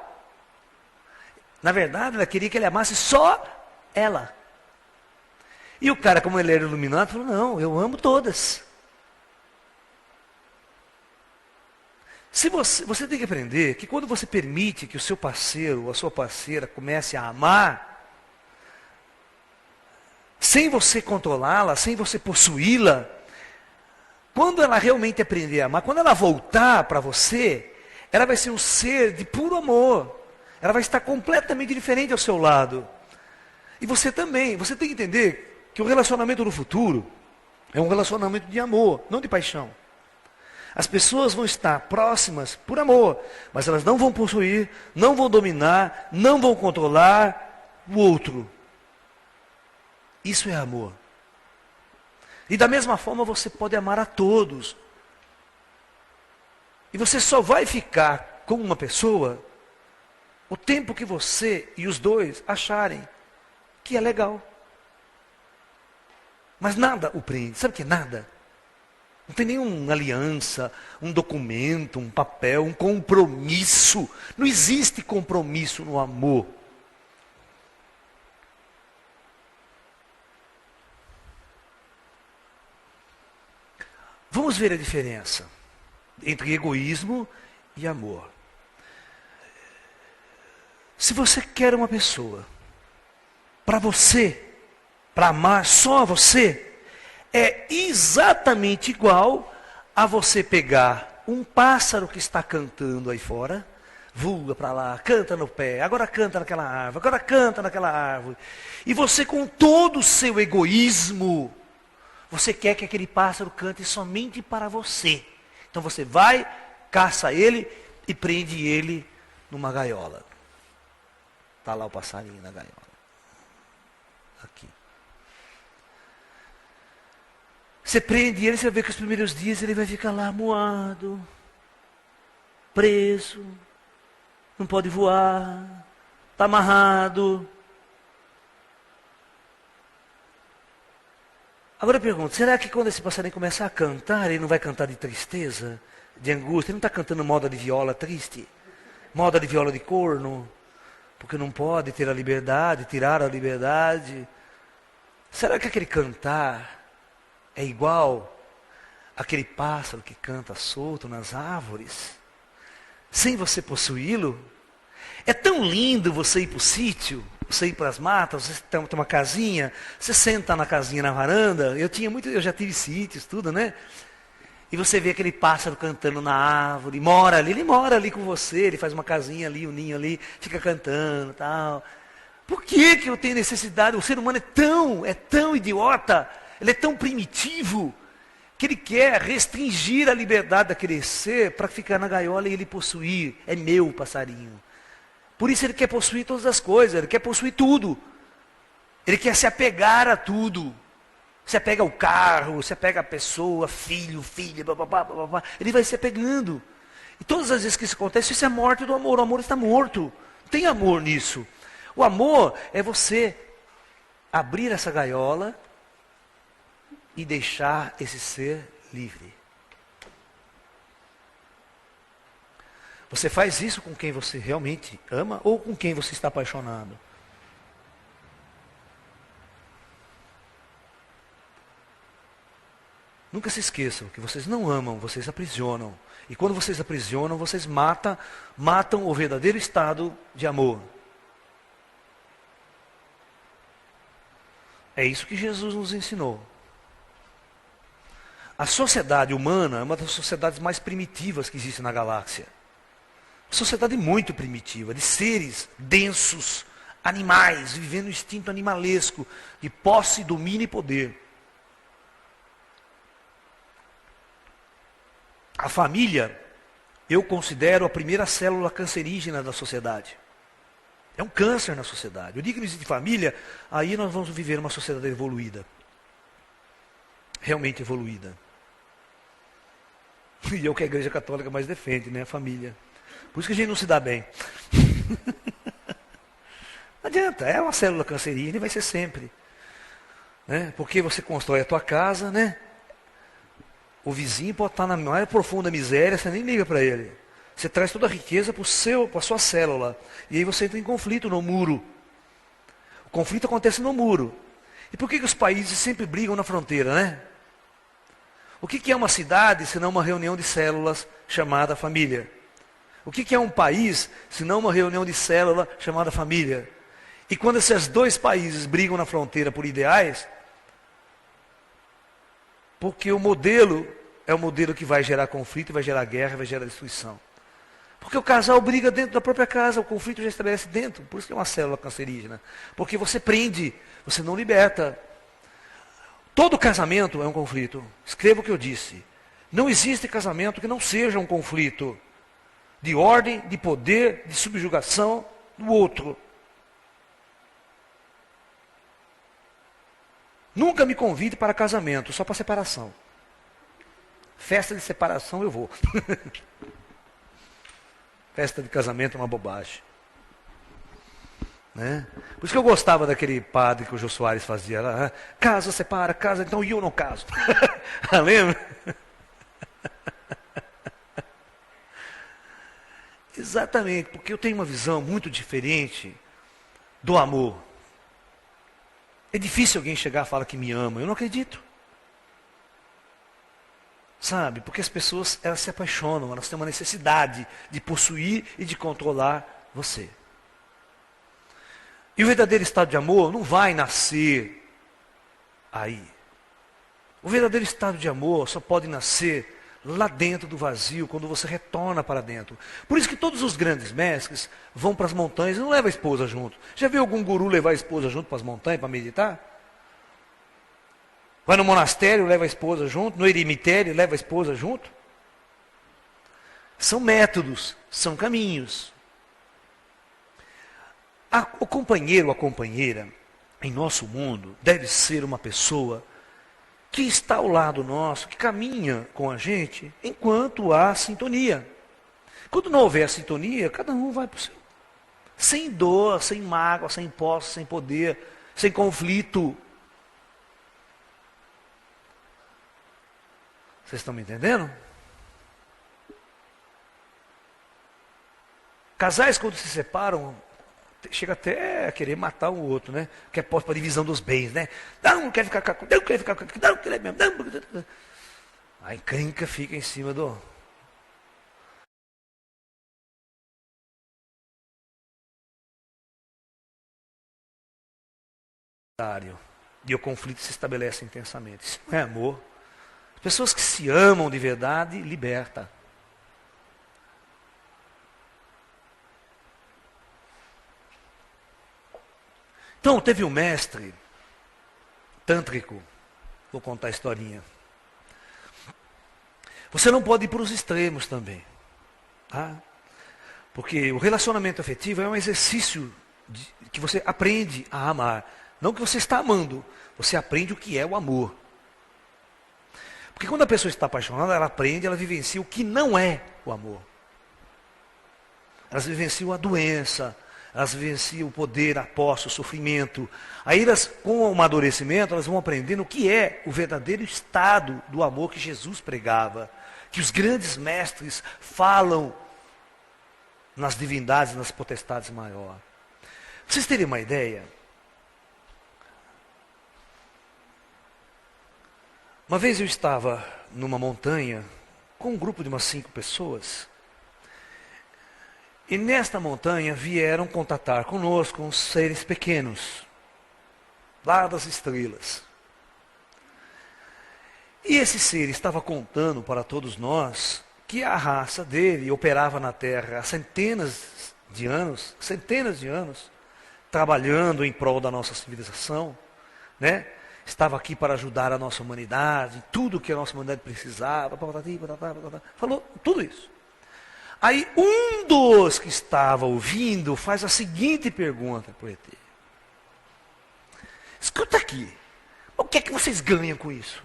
Na verdade, ela queria que ele amasse só ela. E o cara, como ele era iluminado, falou: não, eu amo todas. Se você tem que aprender que quando você permite que o seu parceiro ou a sua parceira comece a amar, sem você controlá-la, sem você possuí-la, quando ela realmente aprender a amar, quando ela voltar para você, ela vai ser um ser de puro amor. Ela vai estar completamente diferente ao seu lado. E você também. Você tem que entender que o relacionamento no futuro é um relacionamento de amor, não de paixão. As pessoas vão estar próximas por amor, mas elas não vão possuir, não vão dominar, não vão controlar o outro. Isso é amor. E da mesma forma você pode amar a todos. E você só vai ficar com uma pessoa o tempo que você e os dois acharem que é legal. Mas nada o prende. Sabe o que é nada? Não tem nenhuma aliança, um documento, um papel, um compromisso. Não existe compromisso no amor. Vamos ver a diferença entre egoísmo e amor. Se você quer uma pessoa para você, para amar só a você, é exatamente igual a você pegar um pássaro que está cantando aí fora, voa para lá, canta no pé, agora canta naquela árvore, agora canta naquela árvore. E você, com todo o seu egoísmo, você quer que aquele pássaro cante somente para você. Então você vai, caça ele e prende ele numa gaiola. Está lá o passarinho na gaiola. Aqui. Você prende ele, você vai ver que os primeiros dias ele vai ficar lá moado, preso, não pode voar, está amarrado. Agora eu pergunto, será que quando esse passarinho começar a cantar, ele não vai cantar de tristeza, de angústia? Ele não está cantando moda de viola triste? Moda de viola de corno? Porque não pode ter a liberdade, tirar a liberdade. Será que aquele cantar é igual àquele pássaro que canta solto nas árvores, sem você possuí-lo? É tão lindo você ir para o sítio, você ir para as matas, você tem uma casinha, você senta na casinha na varanda. Eu já tive sítios, tudo, né? E você vê aquele pássaro cantando na árvore, ele mora ali com você, ele faz uma casinha ali, um ninho ali, fica cantando, tal. Por que eu tenho necessidade? O ser humano é tão idiota, ele é tão primitivo, que ele quer restringir a liberdade daquele ser para ficar na gaiola e ele possuir. É meu o passarinho. Por isso ele quer possuir todas as coisas, ele quer possuir tudo. Ele quer se apegar a tudo. Se apega ao carro, se apega à pessoa, filho, filha, bababá, bababá. Ele vai se apegando. E todas as vezes que isso acontece, isso é a morte do amor. O amor está morto. Não tem amor nisso. O amor é você abrir essa gaiola e deixar esse ser livre. Você faz isso com quem você realmente ama ou com quem você está apaixonado? Nunca se esqueçam que vocês não amam, vocês aprisionam. E quando vocês aprisionam, vocês matam o verdadeiro estado de amor. É isso que Jesus nos ensinou. A sociedade humana é uma das sociedades mais primitivas que existe na galáxia. Sociedade muito primitiva, de seres densos, animais, vivendo o instinto animalesco, de posse, domínio e poder. A família, eu considero a primeira célula cancerígena da sociedade. É um câncer na sociedade. O dia que não existe família, aí nós vamos viver uma sociedade evoluída. Realmente evoluída. E é o que a Igreja Católica mais defende, né? A família. Por isso que a gente não se dá bem. Não adianta, é uma célula cancerígena e vai ser sempre. Né? Porque você constrói a tua casa, né? O vizinho pode estar na mais profunda miséria, você nem liga para ele. Você traz toda a riqueza para a sua célula. E aí você entra em conflito no muro. O conflito acontece no muro. E por que os países sempre brigam na fronteira, né? O que é uma cidade, se não uma reunião de células chamada família? O que é um país, se não uma reunião de célula chamada família? E quando esses dois países brigam na fronteira por ideais, porque o modelo é o modelo que vai gerar conflito, vai gerar guerra, vai gerar destruição. Porque o casal briga dentro da própria casa, o conflito já estabelece dentro. Por isso que é uma célula cancerígena. Porque você prende, você não liberta. Todo casamento é um conflito. Escreva o que eu disse. Não existe casamento que não seja um conflito de ordem, de poder, de subjugação do outro. Nunca me convide para casamento, só para separação. Festa de separação eu vou. Festa de casamento é uma bobagem. Né? Por isso que eu gostava daquele padre que o Jô Soares fazia lá. Casa, separa, casa, então eu não caso. Lembra? Exatamente, porque eu tenho uma visão muito diferente do amor. É difícil alguém chegar e falar que me ama. Eu não acredito. Sabe? Porque as pessoas, elas se apaixonam, elas têm uma necessidade de possuir e de controlar você. E o verdadeiro estado de amor não vai nascer aí. O verdadeiro estado de amor só pode nascer lá dentro do vazio, quando você retorna para dentro. Por isso que todos os grandes mestres vão para as montanhas e não levam a esposa junto. Já viu algum guru levar a esposa junto para as montanhas para meditar? Vai no monastério, leva a esposa junto. No eremitério, leva a esposa junto. São métodos, são caminhos. O companheiro, a companheira, em nosso mundo, deve ser uma pessoa que está ao lado nosso, que caminha com a gente, enquanto há sintonia. Quando não houver sintonia, cada um vai para o seu. Sem dor, sem mágoa, sem posse, sem poder, sem conflito. Vocês estão me entendendo? Casais, quando se separam, chega até a querer matar o outro, né? Que é posto para divisão dos bens, né? Não quer ficar com não quer ficar com não quer mesmo. Não. A encrenca fica em cima do. E o conflito se estabelece intensamente. Isso não é amor. As pessoas que se amam de verdade, liberta. Então, teve um mestre tântrico, vou contar a historinha. Você não pode ir para os extremos também. Tá? Porque o relacionamento afetivo é um exercício que você aprende a amar. Não que você está amando, você aprende o que é o amor. Porque quando a pessoa está apaixonada, ela aprende, ela vivencia o que não é o amor. Elas vivenciam a doença, elas vivenciam o poder, a posse, o sofrimento. Aí elas, com o amadurecimento, elas vão aprendendo o que é o verdadeiro estado do amor que Jesus pregava. Que os grandes mestres falam nas divindades, nas potestades maiores. Pra vocês terem uma ideia, uma vez eu estava numa montanha com um grupo de umas 5 pessoas. E nesta montanha vieram contatar conosco uns seres pequenos, lá das estrelas. E esse ser estava contando para todos nós que a raça dele operava na Terra há centenas de anos, trabalhando em prol da nossa civilização, né? Estava aqui para ajudar a nossa humanidade, tudo que a nossa humanidade precisava, falou tudo isso. Aí um dos que estava ouvindo faz a seguinte pergunta para o ET. Escuta aqui, o que é que vocês ganham com isso?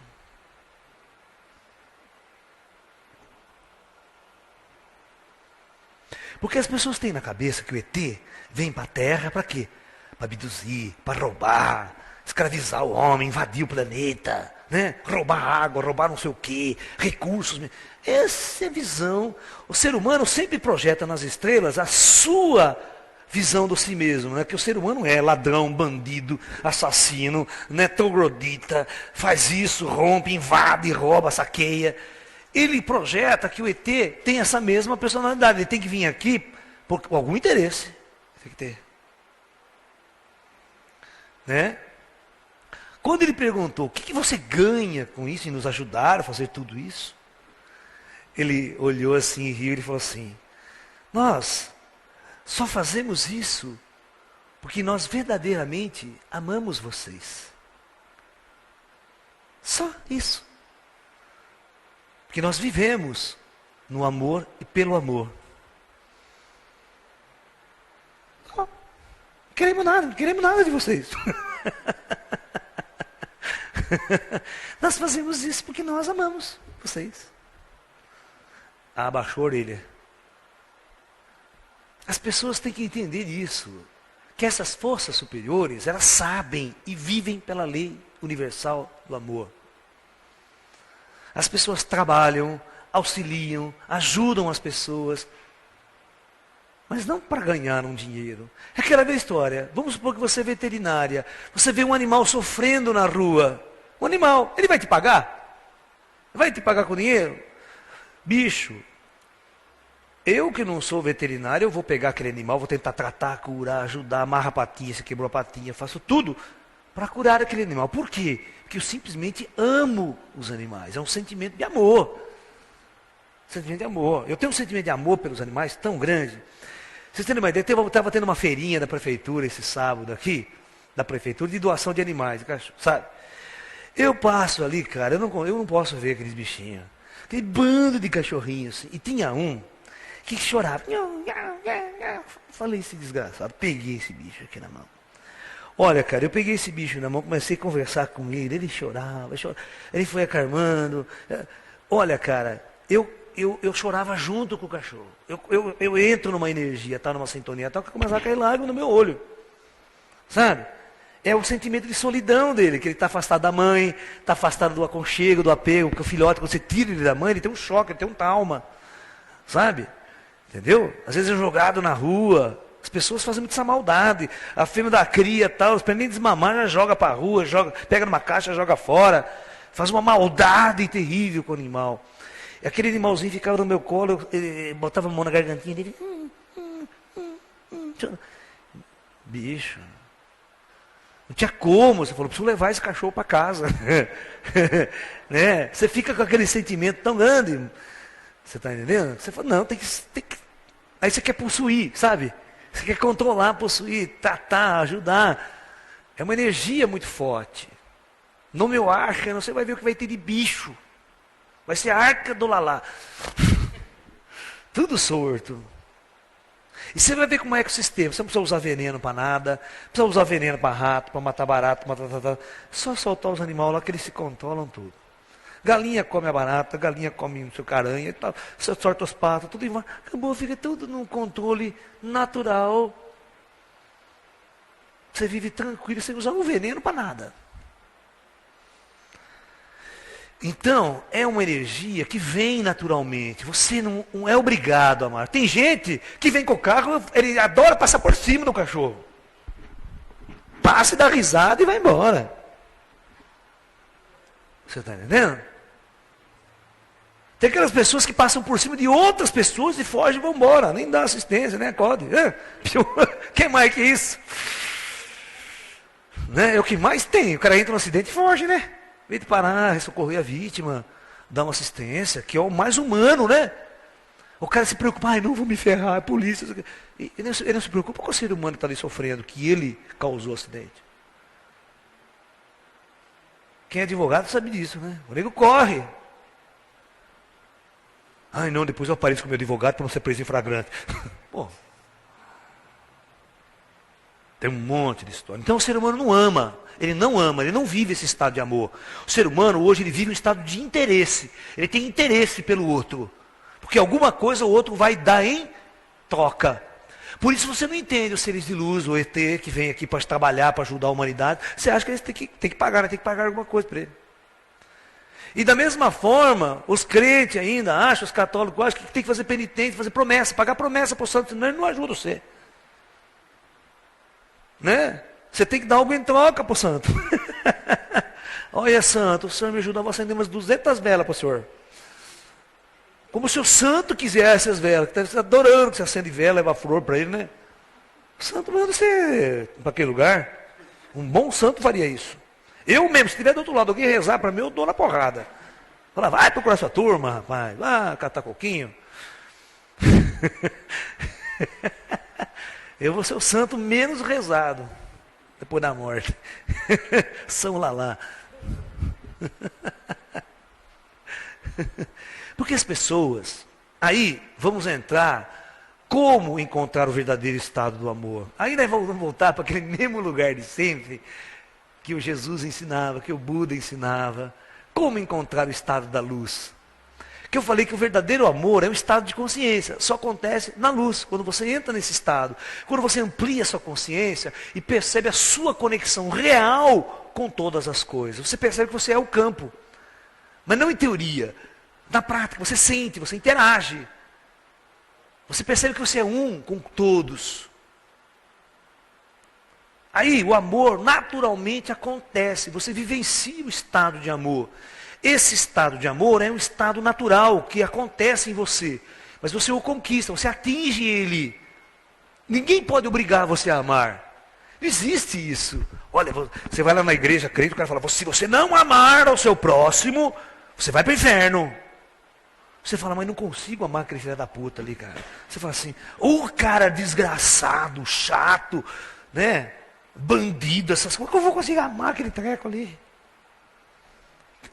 Porque as pessoas têm na cabeça que o ET vem para a Terra para quê? Para abduzir, para roubar, escravizar o homem, invadir o planeta, né? Roubar água, roubar não sei o quê, recursos. Essa é a visão. O ser humano sempre projeta nas estrelas a sua visão de si mesmo, né? Que o ser humano é ladrão, bandido, assassino, né? Troglodita, faz isso, rompe, invade, rouba, saqueia. Ele projeta que o ET tem essa mesma personalidade. Ele tem que vir aqui por algum interesse. Tem que ter. Né? Quando ele perguntou, o que você ganha com isso, em nos ajudar a fazer tudo isso? Ele olhou assim e riu e falou assim, nós só fazemos isso porque nós verdadeiramente amamos vocês. Só isso. Porque nós vivemos no amor e pelo amor. Não queremos nada de vocês. Nós fazemos isso porque nós amamos vocês. Abaixou a orelha. As pessoas têm que entender isso. Que essas forças superiores, elas sabem e vivem pela lei universal do amor. As pessoas trabalham, auxiliam, ajudam as pessoas, mas não para ganhar um dinheiro. É aquela velha história. Vamos supor que você é veterinária, você vê um animal sofrendo na rua. Um animal, ele vai te pagar? Vai te pagar com dinheiro? Bicho, eu que não sou veterinário, eu vou pegar aquele animal, vou tentar tratar, curar, ajudar, amarrar a patinha, se quebrou a patinha, faço tudo para curar aquele animal. Por quê? Porque eu simplesmente amo os animais. É um sentimento de amor. Sentimento de amor. Eu tenho um sentimento de amor pelos animais tão grande. Vocês têm uma ideia? Eu estava tendo uma feirinha da prefeitura esse sábado aqui, da prefeitura, de doação de animais, de cachorro, sabe? Eu passo ali, cara, eu não posso ver aqueles bichinhos. Aquele bando de cachorrinhos. Assim. E tinha um que chorava. Falei, esse desgraçado, peguei esse bicho aqui na mão. Olha, cara, eu peguei esse bicho na mão, comecei a conversar com ele chorava, ele foi acalmando. Olha, cara, eu chorava junto com o cachorro. Eu entro numa energia, tá numa sintonia, tal, que começar a cair lágrimas no meu olho. Sabe? É o sentimento de solidão dele, que ele está afastado da mãe, está afastado do aconchego, do apego, porque o filhote, quando você tira ele da mãe, ele tem um choque, ele tem um trauma. Sabe? Entendeu? Às vezes é jogado na rua, as pessoas fazem muita essa maldade. A fêmea da cria tal, os nem desmamar, já joga para a rua, pega numa caixa, joga fora. Faz uma maldade terrível com o animal. E aquele animalzinho ficava no meu colo, eu botava a mão na gargantinha dele. Bicho. Não tinha como, você falou, preciso levar esse cachorro para casa. Né? Você fica com aquele sentimento tão grande. Você está entendendo? Você fala, não, tem que. Aí você quer possuir, sabe? Você quer controlar, possuir, tratar, ajudar. É uma energia muito forte. No meu arca, você vai ver o que vai ter de bicho. Vai ser a arca do Lalá. Tudo sorto. E você vai ver como é ecossistema. Você não precisa usar veneno para nada. Não precisa usar veneno para rato, para matar barato, Só soltar os animais lá que eles se controlam tudo. Galinha come a barata, galinha come o seu caranha e tal. Você sorta os patos, tudo igual. Acabou, fica tudo num controle natural. Você vive tranquilo, sem usar um veneno para nada. Então, é uma energia que vem naturalmente. Você não é obrigado a amar. Tem gente que vem com o carro, ele adora passar por cima do cachorro. Passa e dá risada e vai embora. Você está entendendo? Tem aquelas pessoas que passam por cima de outras pessoas e fogem e vão embora. Nem dá assistência, nem acode. Quem mais que isso? Né? É o que mais tem. O cara entra no acidente e foge, né? Em vez de parar, socorrer a vítima, dar uma assistência, que é o mais humano, né? O cara se preocupa, ai, não vou me ferrar, a polícia. Ele não se preocupa com o ser humano que está ali sofrendo, que ele causou o acidente. Quem é advogado sabe disso, né? O nego corre. Ai, não, depois eu apareço com o meu advogado para não ser preso em flagrante. Pô. Tem um monte de história. Então o ser humano não ama. Ele não vive esse estado de amor. O ser humano hoje ele vive um estado de interesse. Ele tem interesse pelo outro. Porque alguma coisa o outro vai dar em troca. Por isso você não entende os seres de luz, o ET que vem aqui para trabalhar, para ajudar a humanidade. Você acha que eles têm que pagar, tem que pagar alguma coisa para ele. E da mesma forma, os crentes ainda acham, os católicos acham que tem que fazer penitência, fazer promessa, pagar promessa para o santo, senão ele não ajuda você. Né? Você tem que dar algo em troca para o santo. Olha, santo, o senhor me ajudou a acender umas 200 velas para o senhor. Como se o santo quisesse as velas, que está adorando que você acende vela, leva flor para ele, né? O santo manda você para aquele lugar. Um bom santo faria isso. Eu mesmo, se estiver do outro lado, alguém rezar para mim, eu dou na porrada. Fala, vai procurar sua turma, rapaz, vai catar coquinho. Eu vou ser o santo menos rezado, depois da morte. São Lalá. Porque as pessoas, aí vamos entrar, como encontrar o verdadeiro estado do amor? Aí nós vamos voltar para aquele mesmo lugar de sempre, que o Jesus ensinava, que o Buda ensinava, como encontrar o estado da luz. Que eu falei que o verdadeiro amor é um estado de consciência, só acontece na luz, quando você entra nesse estado, quando você amplia a sua consciência e percebe a sua conexão real com todas as coisas. Você percebe que você é o campo, mas não em teoria, na prática, você sente, você interage. Você percebe que você é um com todos. Aí o amor naturalmente acontece, você vivencia o estado de amor. Esse estado de amor é um estado natural que acontece em você, mas você o conquista, você atinge ele. Ninguém pode obrigar você a amar. Não existe isso. Olha, você vai lá na igreja, crente, o cara fala, se você não amar ao seu próximo, você vai para o inferno. Você fala, mas não consigo amar aquele filho da puta ali, cara. Você fala assim, ô cara desgraçado, chato, né? Bandido, essas coisas. Como eu vou conseguir amar aquele treco ali?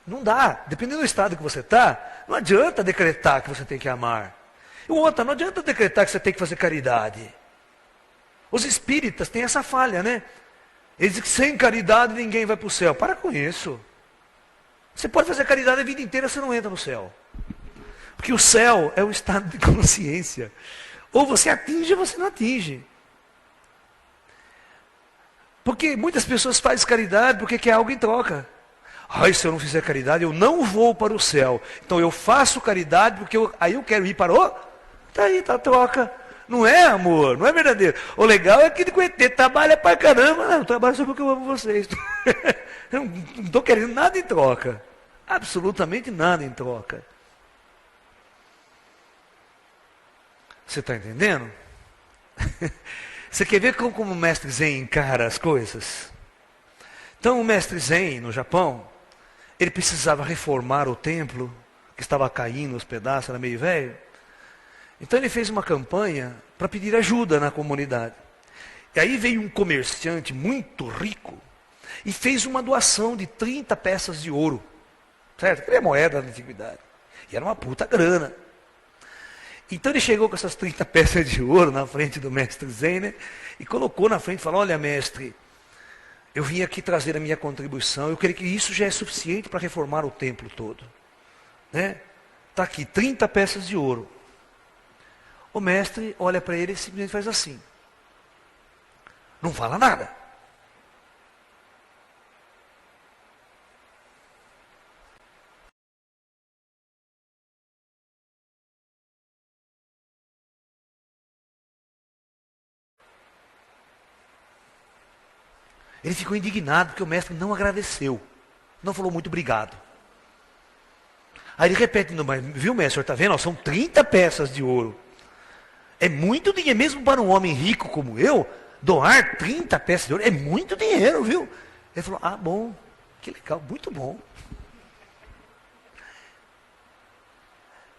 Não dá. Dependendo do estado que você está, não adianta decretar que você tem que amar. E outra, não adianta decretar que você tem que fazer caridade. Os espíritas têm essa falha, né? Eles dizem que sem caridade ninguém vai para o céu. Para com isso. Você pode fazer caridade a vida inteira, você não entra no céu. Porque o céu é o estado de consciência. Ou você atinge ou você não atinge. Porque muitas pessoas fazem caridade porque quer algo em troca. Ai, se eu não fizer caridade, eu não vou para o céu. Então eu faço caridade porque aí eu quero ir para o... Está aí, está a troca. Não é amor, não é verdadeiro. O legal é que o ET trabalha pra caramba. Não, eu trabalho só porque eu amo vocês. Eu não estou querendo nada em troca. Absolutamente nada em troca. Você está entendendo? Você quer ver como o mestre Zen encara as coisas? Então o mestre Zen, no Japão, ele precisava reformar o templo, que estava caindo aos pedaços, era meio velho. Então ele fez uma campanha para pedir ajuda na comunidade. E aí veio um comerciante muito rico e fez uma doação de 30 peças de ouro. Certo? Que é moeda da antiguidade. E era uma puta grana. Então ele chegou com essas 30 peças de ouro na frente do mestre Zen, né? E colocou na frente e falou, olha mestre, eu vim aqui trazer a minha contribuição, eu creio que isso já é suficiente para reformar o templo todo. Né? Está aqui, 30 peças de ouro. O mestre olha para ele e simplesmente faz assim. Não fala nada. Ele ficou indignado porque o mestre não agradeceu. Não falou muito obrigado. Aí ele repete, mas viu mestre, o senhor está vendo? São 30 peças de ouro. É muito dinheiro, mesmo para um homem rico como eu, doar 30 peças de ouro é muito dinheiro, viu? Ele falou, bom, que legal, muito bom.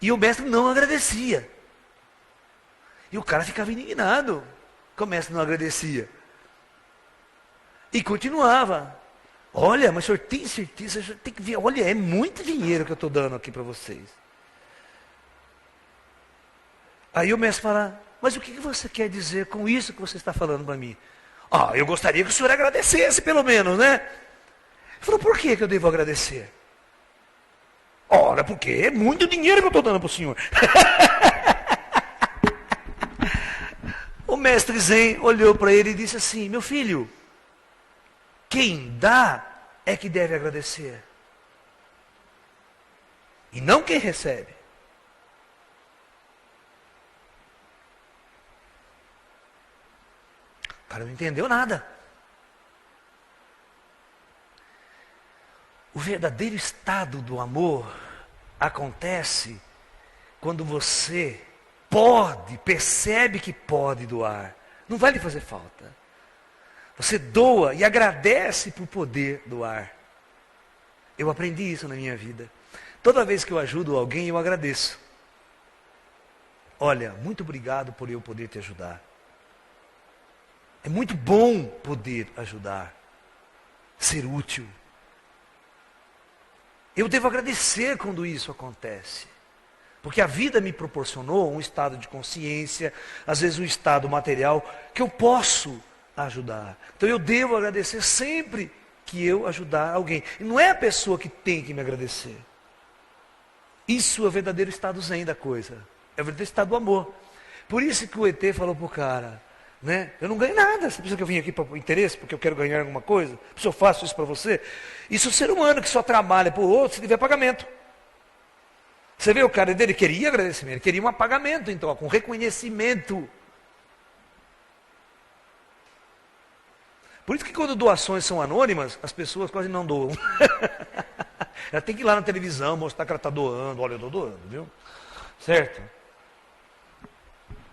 E o mestre não agradecia. E o cara ficava indignado que o mestre não agradecia. E continuava. Olha, mas o senhor tem certeza? O senhor tem que ver. Olha, é muito dinheiro que eu estou dando aqui para vocês. Aí o mestre fala, mas o que você quer dizer com isso que você está falando para mim? Eu gostaria que o senhor agradecesse pelo menos, né? Ele falou, por que eu devo agradecer? Ora, porque é muito dinheiro que eu estou dando para o senhor. O mestre Zen olhou para ele e disse assim, meu filho, quem dá é que deve agradecer. E não quem recebe. O cara não entendeu nada. O verdadeiro estado do amor acontece quando você percebe que pode doar. Não vai lhe fazer falta. Você doa e agradece por poder doar. Eu aprendi isso na minha vida. Toda vez que eu ajudo alguém, eu agradeço. Olha, muito obrigado por eu poder te ajudar. É muito bom poder ajudar, ser útil. Eu devo agradecer quando isso acontece. Porque a vida me proporcionou um estado de consciência, às vezes um estado material, que eu posso ajudar. Então eu devo agradecer sempre que eu ajudar alguém. E não é a pessoa que tem que me agradecer. Isso é o verdadeiro estado zen da coisa. É o verdadeiro estado do amor. Por isso que o ET falou pro cara, né? Eu não ganho nada. Você pensa que eu vim aqui por interesse, porque eu quero ganhar alguma coisa? Se eu faço isso para você? Isso é o ser humano que só trabalha por outro se tiver pagamento. Você vê o cara dele, queria agradecimento, ele queria um pagamento em troca, um reconhecimento. Por isso que quando doações são anônimas, as pessoas quase não doam. Ela tem que ir lá na televisão, mostrar que ela está doando. Olha, eu estou doando, viu? Certo?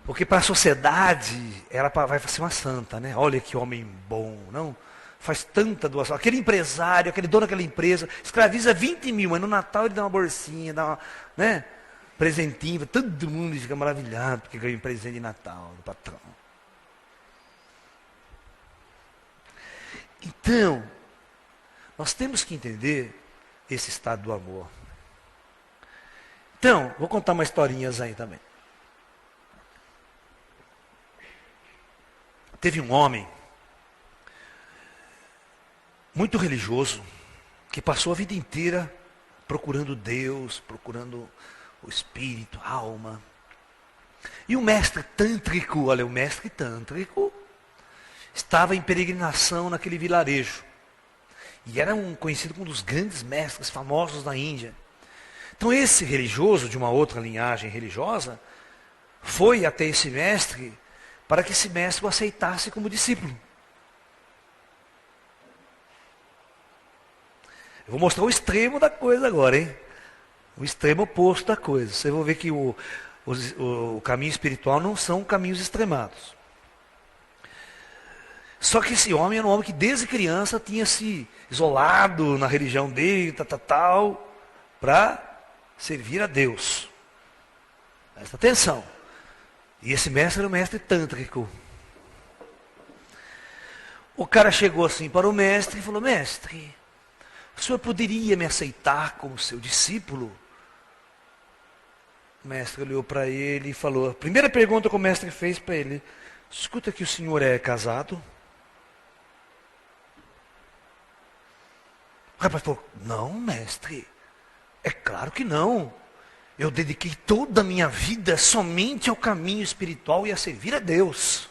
Porque para a sociedade, ela vai ser uma santa, né? Olha que homem bom, não? Faz tanta doação. Aquele empresário, aquele dono daquela empresa, escraviza 20 mil, mas no Natal ele dá uma bolsinha, dá uma, né? presentinho, todo mundo fica maravilhado porque ganha um presente de Natal do patrão. Então, nós temos que entender esse estado do amor. Então, vou contar umas historinhas aí também. Teve um homem muito religioso que passou a vida inteira procurando Deus, procurando o espírito, a alma. E o mestre tântrico, olha, o mestre tântrico estava em peregrinação naquele vilarejo. E era conhecido como um dos grandes mestres famosos da Índia. Então esse religioso, de uma outra linhagem religiosa, foi até esse mestre para que esse mestre o aceitasse como discípulo. Eu vou mostrar o extremo da coisa agora, hein? O extremo oposto da coisa. Vocês vão ver que o caminho espiritual não são caminhos extremados. Só que esse homem era um homem que desde criança tinha se isolado na religião dele, para servir a Deus. Presta atenção. E esse mestre era o mestre tântrico. O cara chegou assim para o mestre e falou: mestre, o senhor poderia me aceitar como seu discípulo? O mestre olhou para ele e falou, a primeira pergunta que o mestre fez para ele: escuta, que o senhor é casado? O rapaz falou: não, mestre, é claro que não. Eu dediquei toda a minha vida somente ao caminho espiritual e a servir a Deus.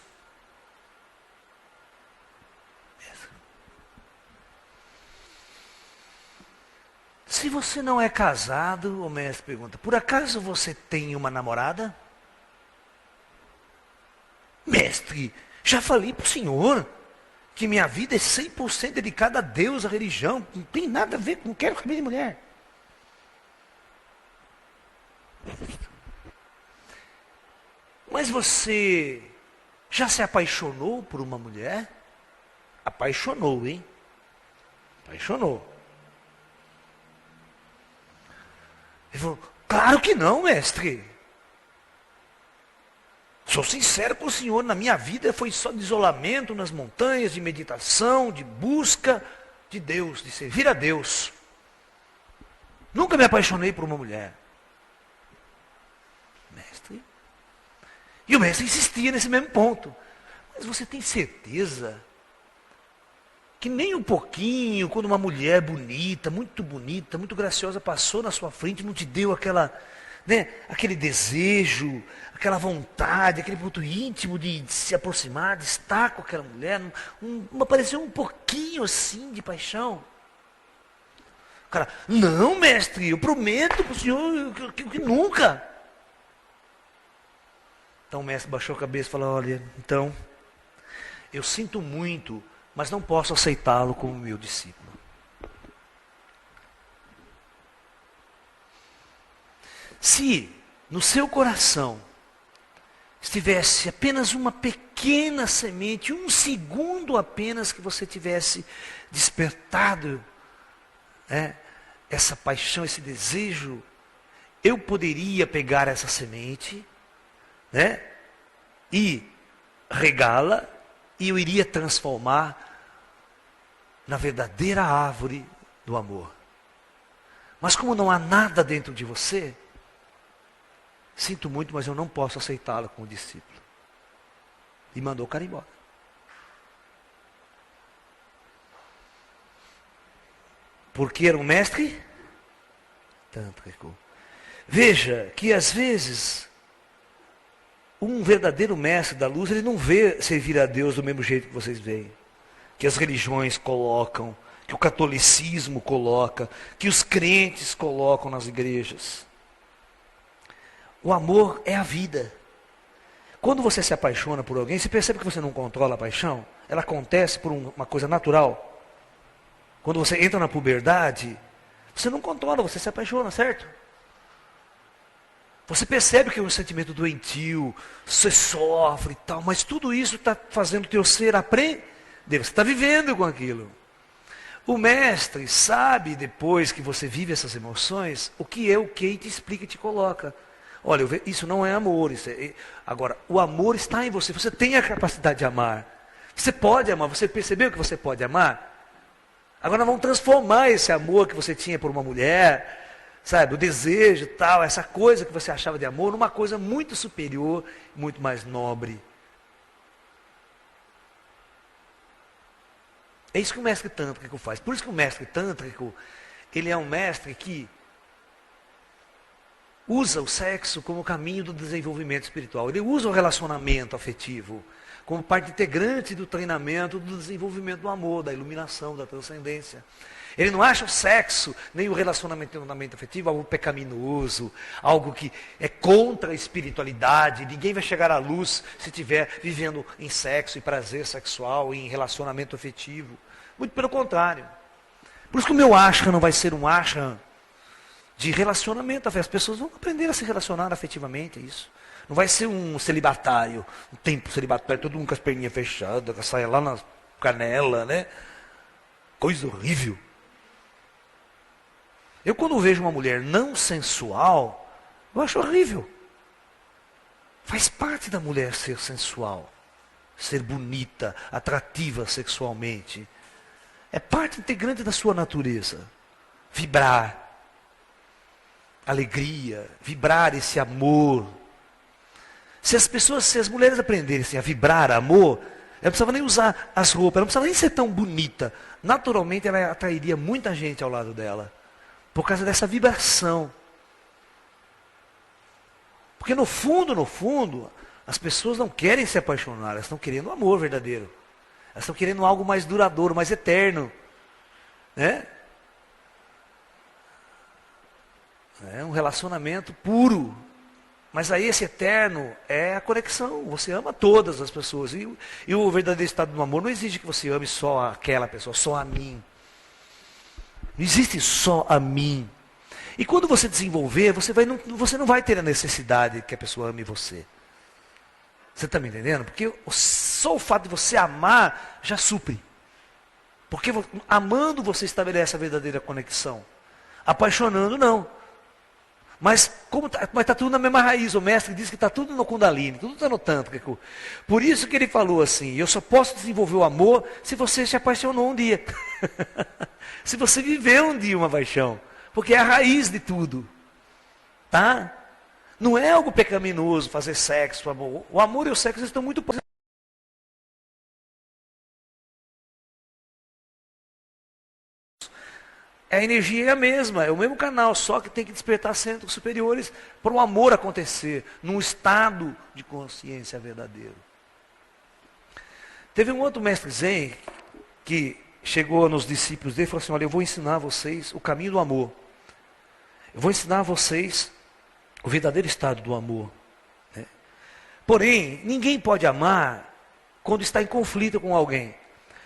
Se você não é casado, o mestre pergunta, por acaso você tem uma namorada? Mestre, já falei para o senhor que minha vida é 100% dedicada a Deus, à religião, não tem nada a ver, não quero saber de mulher. Mas você já se apaixonou por uma mulher? Apaixonou, hein? Apaixonou. Ele falou: claro que não, mestre. Sou sincero com o senhor, na minha vida foi só de isolamento nas montanhas, de meditação, de busca de Deus, de servir a Deus. Nunca me apaixonei por uma mulher. Mestre. E o mestre insistia nesse mesmo ponto. Mas você tem certeza que nem um pouquinho, quando uma mulher bonita, muito graciosa, passou na sua frente, não te deu aquele desejo, aquela vontade, aquele ponto íntimo de se aproximar, de estar com aquela mulher, não apareceu um pouquinho assim de paixão? O cara: não, mestre, eu prometo para o senhor que nunca. Então o mestre baixou a cabeça e falou: olha, então, eu sinto muito, mas não posso aceitá-lo como meu discípulo. Se no seu coração estivesse apenas uma pequena semente, um segundo apenas que você tivesse despertado essa paixão, esse desejo, eu poderia pegar essa semente, e regá-la, e eu iria transformar na verdadeira árvore do amor. Mas como não há nada dentro de você, sinto muito, mas eu não posso aceitá-la como discípulo. E mandou o cara embora. Porque era um mestre tântrico. Veja que às vezes um verdadeiro mestre da luz, ele não vê servir a Deus do mesmo jeito que vocês veem, que as religiões colocam, que o catolicismo coloca, que os crentes colocam nas igrejas. O amor é a vida. Quando você se apaixona por alguém, você percebe que você não controla a paixão? Ela acontece por uma coisa natural. Quando você entra na puberdade, você não controla, você se apaixona, certo? Você percebe que é um sentimento doentio, você sofre e tal, mas tudo isso está fazendo o teu ser aprender, você está vivendo com aquilo. O mestre sabe, depois que você vive essas emoções, o que é o que te explica e te coloca. Olha, isso não é amor. Agora, o amor está em você. Você tem a capacidade de amar. Você pode amar. Você percebeu que você pode amar? Agora vamos transformar esse amor que você tinha por uma mulher, sabe, o desejo e tal, essa coisa que você achava de amor, numa coisa muito superior, muito mais nobre. É isso que o mestre tântrico faz. Por isso que o mestre tântrico, ele é um mestre que usa o sexo como caminho do desenvolvimento espiritual. Ele usa o relacionamento afetivo como parte integrante do treinamento, do desenvolvimento do amor, da iluminação, da transcendência. Ele não acha o sexo, nem o relacionamento afetivo algo pecaminoso, algo que é contra a espiritualidade. Ninguém vai chegar à luz se estiver vivendo em sexo e prazer sexual, em relacionamento afetivo. Muito pelo contrário. Por isso que o meu ashram não vai ser um ashram de relacionamento. As pessoas vão aprender a se relacionar afetivamente, é isso. Não vai ser um celibatário, um tempo celibatário, todo mundo com as perninhas fechadas, com a saia lá na canela, né? Coisa horrível. Eu quando vejo uma mulher não sensual, eu acho horrível. Faz parte da mulher ser sensual, ser bonita, atrativa sexualmente. É parte integrante da sua natureza. Vibrar. Alegria, vibrar esse amor. Se as mulheres aprendessem a vibrar amor, ela não precisava nem usar as roupas, ela não precisava nem ser tão bonita. Naturalmente ela atrairia muita gente ao lado dela. Por causa dessa vibração. Porque no fundo, as pessoas não querem se apaixonar, elas estão querendo amor verdadeiro. Elas estão querendo algo mais duradouro, mais eterno. Né? É um relacionamento puro. Mas aí esse eterno é a conexão. Você ama todas as pessoas. E o verdadeiro estado do amor não exige que você ame só aquela pessoa, só a mim. Não existe só a mim. E quando você desenvolver, você não vai ter a necessidade que a pessoa ame você. Você está me entendendo? Porque só o fato de você amar já supre. Porque amando você estabelece a verdadeira conexão. Apaixonando não. Mas está tudo na mesma raiz. O mestre diz que está tudo no Kundalini, tudo está no Tântrico. Por isso que ele falou assim, eu só posso desenvolver o amor se você se apaixonou um dia. Se você viveu um dia uma paixão. Porque é a raiz de tudo. Tá? Não é algo pecaminoso fazer sexo, amor. O amor e o sexo estão muito próximos. A energia é a mesma, é o mesmo canal, só que tem que despertar centros superiores para o amor acontecer, num estado de consciência verdadeiro. Teve um outro mestre Zen que chegou nos discípulos dele e falou assim, olha, eu vou ensinar vocês o caminho do amor. Eu vou ensinar vocês o verdadeiro estado do amor. Né? Porém, ninguém pode amar quando está em conflito com alguém.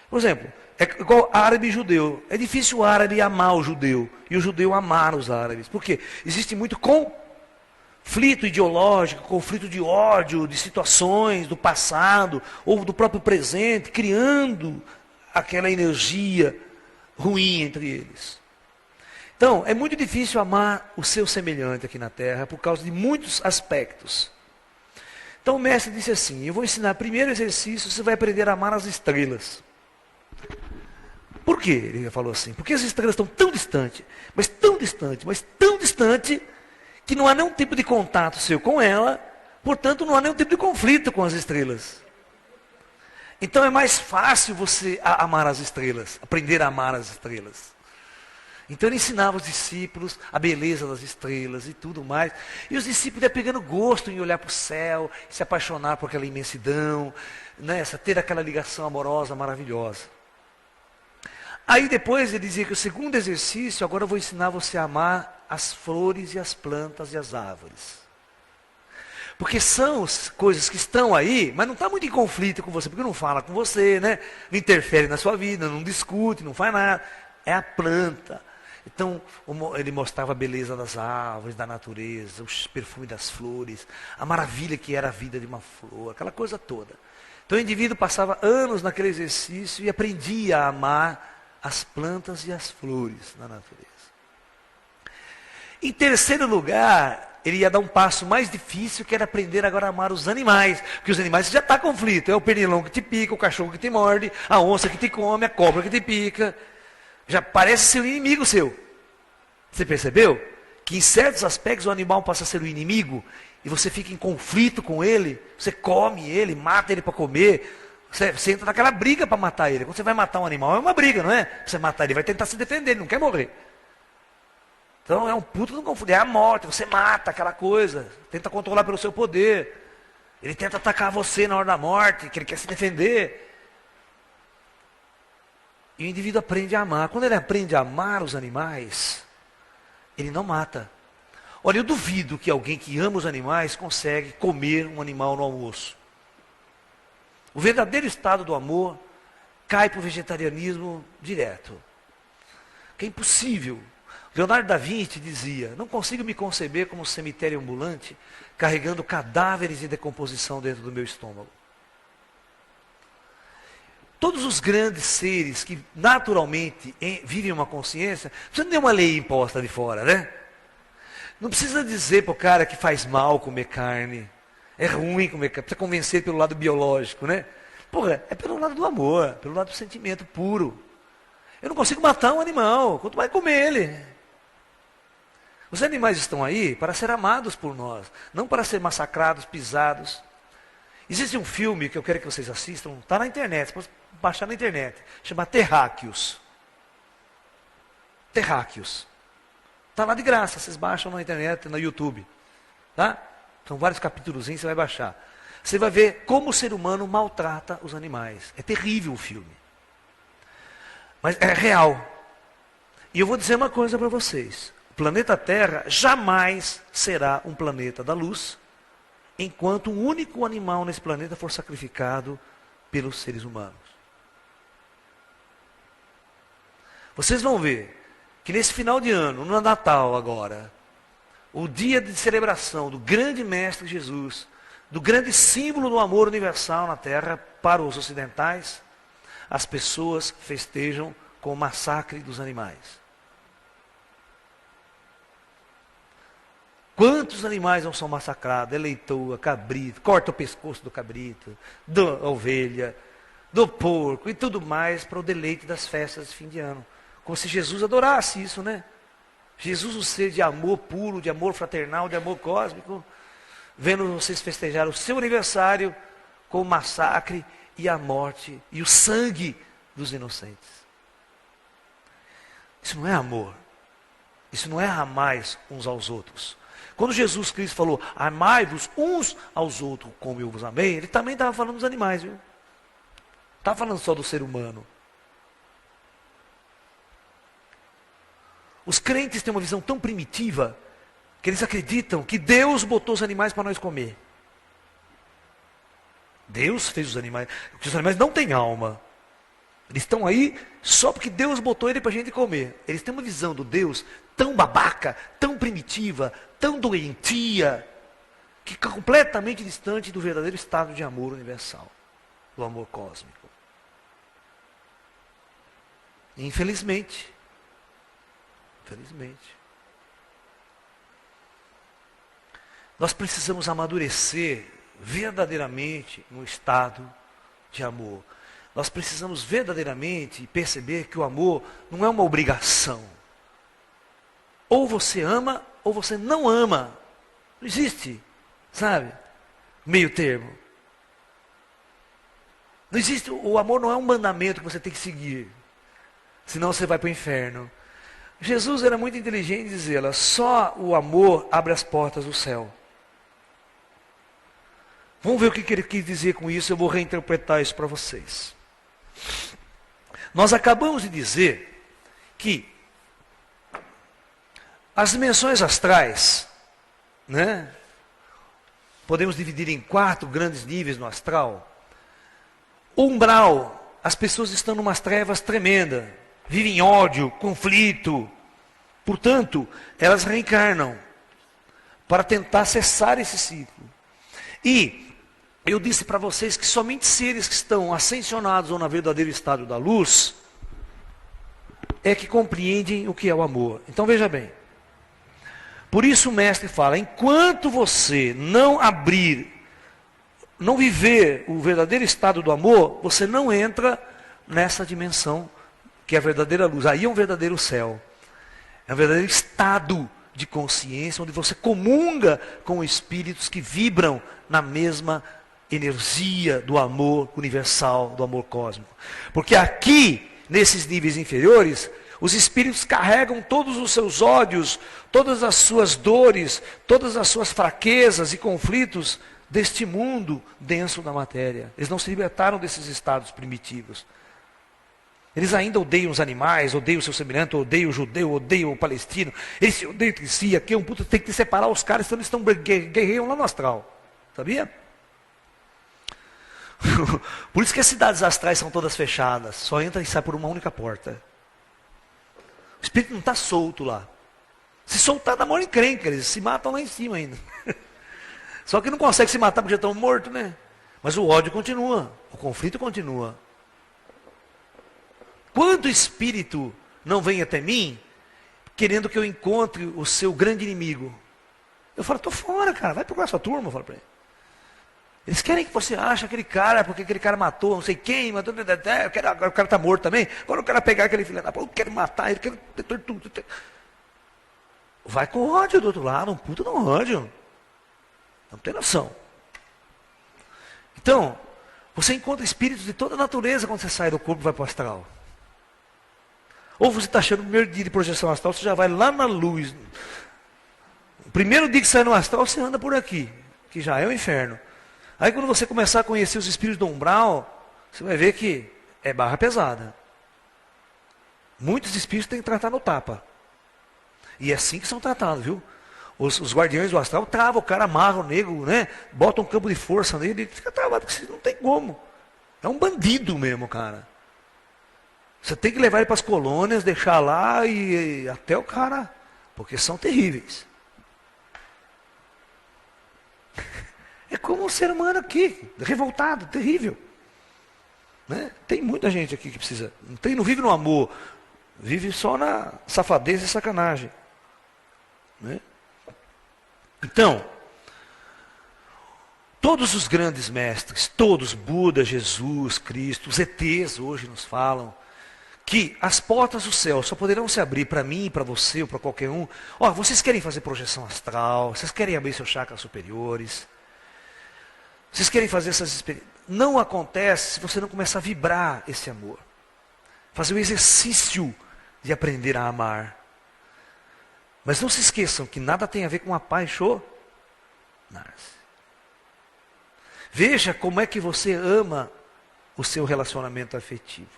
Por exemplo, é igual árabe e judeu. É difícil o árabe amar o judeu e o judeu amar os árabes. Por quê? Existe muito conflito ideológico, conflito de ódio, de situações do passado ou do próprio presente, criando aquela energia ruim entre eles. Então, é muito difícil amar o seu semelhante aqui na Terra por causa de muitos aspectos. Então o mestre disse assim, eu vou ensinar primeiro exercício, você vai aprender a amar as estrelas. Por quê? Ele falou assim, porque as estrelas estão tão distantes, mas tão distante, que não há nenhum tipo de contato seu com ela, portanto não há nenhum tipo de conflito com as estrelas. Então é mais fácil você amar as estrelas, aprender a amar as estrelas. Então ele ensinava os discípulos a beleza das estrelas e tudo mais. E os discípulos iam pegando gosto em olhar para o céu, se apaixonar por aquela imensidão, né, ter aquela ligação amorosa, maravilhosa. Aí depois ele dizia que o segundo exercício, agora eu vou ensinar você a amar as flores e as plantas e as árvores. Porque são coisas que estão aí, mas não está muito em conflito com você, porque não fala com você, né? Não interfere na sua vida, não discute, não faz nada. É a planta. Então, ele mostrava a beleza das árvores, da natureza, o perfume das flores, a maravilha que era a vida de uma flor, aquela coisa toda. Então o indivíduo passava anos naquele exercício e aprendia a amar as plantas e as flores da natureza. Em terceiro lugar, ele ia dar um passo mais difícil, que era aprender agora a amar os animais. Porque os animais já está conflito. É o pernilongo que te pica, o cachorro que te morde, a onça que te come, a cobra que te pica. Já parece ser o inimigo seu. Você percebeu? Que em certos aspectos o animal passa a ser o inimigo, e você fica em conflito com ele, você come ele, mata ele para comer. Você entra naquela briga para matar ele. Quando você vai matar um animal, é uma briga, não é? Você matar ele, vai tentar se defender, ele não quer morrer. Então é um puto do conflito, é a morte, você mata aquela coisa, tenta controlar pelo seu poder. Ele tenta atacar você na hora da morte, que ele quer se defender. E o indivíduo aprende a amar. Quando ele aprende a amar os animais, ele não mata. Olha, eu duvido que alguém que ama os animais consegue comer um animal no almoço. O verdadeiro estado do amor cai para o vegetarianismo direto. Que é impossível. Leonardo da Vinci dizia: não consigo me conceber como um cemitério ambulante, carregando cadáveres em decomposição dentro do meu estômago. Todos os grandes seres que naturalmente vivem uma consciência, não precisa ter uma lei imposta de fora, né? Não precisa dizer para o cara que faz mal comer carne. É ruim comer carne. Precisa convencer pelo lado biológico, né? Porra, é pelo lado do amor, pelo lado do sentimento puro. Eu não consigo matar um animal, quanto mais comer ele. Os animais estão aí para ser amados por nós, não para ser massacrados, pisados. Existe um filme que eu quero que vocês assistam, está na internet, você pode baixar na internet, chama Terráqueos. Terráqueos. Está lá de graça, vocês baixam na internet, no YouTube. Tá? São vários capítulos, você vai baixar. Você vai ver como o ser humano maltrata os animais. É terrível o filme. Mas é real. E eu vou dizer uma coisa para vocês. O planeta Terra jamais será um planeta da luz, enquanto um único animal nesse planeta for sacrificado pelos seres humanos. Vocês vão ver que nesse final de ano, no Natal agora, o dia de celebração do grande Mestre Jesus, do grande símbolo do amor universal na Terra para os ocidentais, as pessoas festejam com o massacre dos animais. Quantos animais não são massacrados? É leitoa, cabrito, corta o pescoço do cabrito, da ovelha, do porco e tudo mais para o deleite das festas de fim de ano. Como se Jesus adorasse isso, né? Jesus, o ser de amor puro, de amor fraternal, de amor cósmico, vendo vocês festejar o seu aniversário com o massacre e a morte e o sangue dos inocentes. Isso não é amor. Isso não é amar uns aos outros. Quando Jesus Cristo falou, amai-vos uns aos outros como eu vos amei, ele também estava falando dos animais, viu? Não estava falando só do ser humano. Os crentes têm uma visão tão primitiva que eles acreditam que Deus botou os animais para nós comer. Deus fez os animais, porque os animais não têm alma. Eles estão aí só porque Deus botou ele para a gente comer. Eles têm uma visão do Deus tão babaca, tão primitiva, tão doentia, que é completamente distante do verdadeiro estado de amor universal, do amor cósmico. Infelizmente, nós precisamos amadurecer verdadeiramente no estado de amor. Nós precisamos verdadeiramente perceber que o amor não é uma obrigação. Ou você ama, ou você não ama. Não existe, sabe? Meio termo. Não existe, o amor não é um mandamento que você tem que seguir. Senão você vai para o inferno. Jesus era muito inteligente em dizer, só o amor abre as portas do céu. Vamos ver o que ele quis dizer com isso, eu vou reinterpretar isso para vocês. Nós acabamos de dizer que as dimensões astrais, né, podemos dividir em 4 grandes níveis no astral. O umbral, as pessoas estão numas trevas tremendas, vivem em ódio, conflito. Portanto, elas reencarnam para tentar cessar esse ciclo. E eu disse para vocês que somente seres que estão ascensionados ou no verdadeiro estado da luz é que compreendem o que é o amor. Então veja bem. Por isso o mestre fala, enquanto você não abrir, não viver o verdadeiro estado do amor, você não entra nessa dimensão que é a verdadeira luz. Aí é um verdadeiro céu. É um verdadeiro estado de consciência, onde você comunga com espíritos que vibram na mesma energia do amor universal, do amor cósmico. Porque aqui, nesses níveis inferiores, os espíritos carregam todos os seus ódios, todas as suas dores, todas as suas fraquezas e conflitos deste mundo denso da matéria. Eles não se libertaram desses estados primitivos. Eles ainda odeiam os animais, odeiam o seu semelhante, odeiam o judeu, odeiam o palestino. Eles se odeiam entre si, aqui é um puto, tem que separar os caras, senão eles estão guerreiam lá no astral. Sabia? Por isso que as cidades astrais são todas fechadas. Só entra e sai por uma única porta. O espírito não está solto lá. Se soltar, dá maior encrenca, eles se matam lá em cima ainda. Só que não consegue se matar porque já estão mortos, né? Mas o ódio continua, o conflito continua. Quando o espírito não vem até mim, querendo que eu encontre o seu grande inimigo, eu falo, estou fora, cara, vai procurar sua turma, eu falo para ele. Eles querem que você ache aquele cara, porque aquele cara matou, não sei quem, matou, agora o cara está morto também, agora eu quero pegar aquele filho da puta, eu quero matar ele, quero ter tudo. Vai com ódio do outro lado, um puto não ódio. Não tem noção. Então, você encontra espíritos de toda a natureza quando você sai do corpo e vai para o astral. Ou você está achando o primeiro dia de projeção astral, você já vai lá na luz. O primeiro dia que sai no astral, você anda por aqui, que já é o inferno. Aí quando você começar a conhecer os espíritos do umbral, você vai ver que é barra pesada. Muitos espíritos têm que tratar no tapa. E é assim que são tratados, viu? Os guardiões do astral travam o cara, amarram o nego, né? Botam um campo de força nele, ele fica travado, porque não tem como. É um bandido mesmo, cara. Você tem que levar ele para as colônias, deixar lá e até o cara, porque são terríveis. É como um ser humano aqui, revoltado, terrível. Né? Tem muita gente aqui que precisa, não vive no amor, vive só na safadeza e sacanagem. Né? Então, todos os grandes mestres, todos, Buda, Jesus, Cristo, os ETs hoje nos falam, que as portas do céu só poderão se abrir para mim, para você ou para qualquer um. Ó, vocês querem fazer projeção astral, vocês querem abrir seus chakras superiores, vocês querem fazer essas experiências. Não acontece se você não começar a vibrar esse amor. Fazer o exercício de aprender a amar. Mas não se esqueçam que nada tem a ver com apaixonar-se. Veja como é que você ama o seu relacionamento afetivo.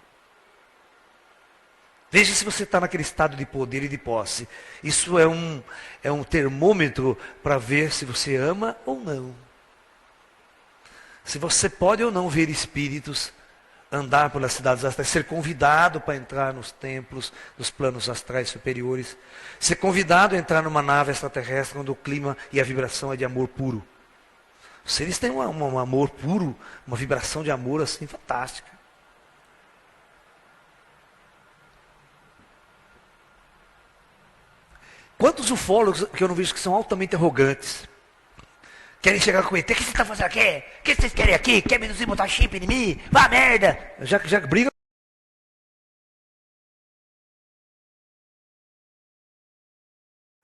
Veja se você está naquele estado de poder e de posse. Isso é um termômetro para ver se você ama ou não. Se você pode ou não ver espíritos, andar pelas cidades astrais, ser convidado para entrar nos templos dos planos astrais superiores, ser convidado a entrar numa nave extraterrestre onde o clima e a vibração é de amor puro. Os seres têm um amor puro, uma vibração de amor assim fantástica. Quantos ufólogos que eu não vejo que são altamente arrogantes? Querem chegar com o ET, o que você está fazendo aqui? O que vocês querem aqui? Quer me induzir botar chip em mim? Vá merda! Já briga.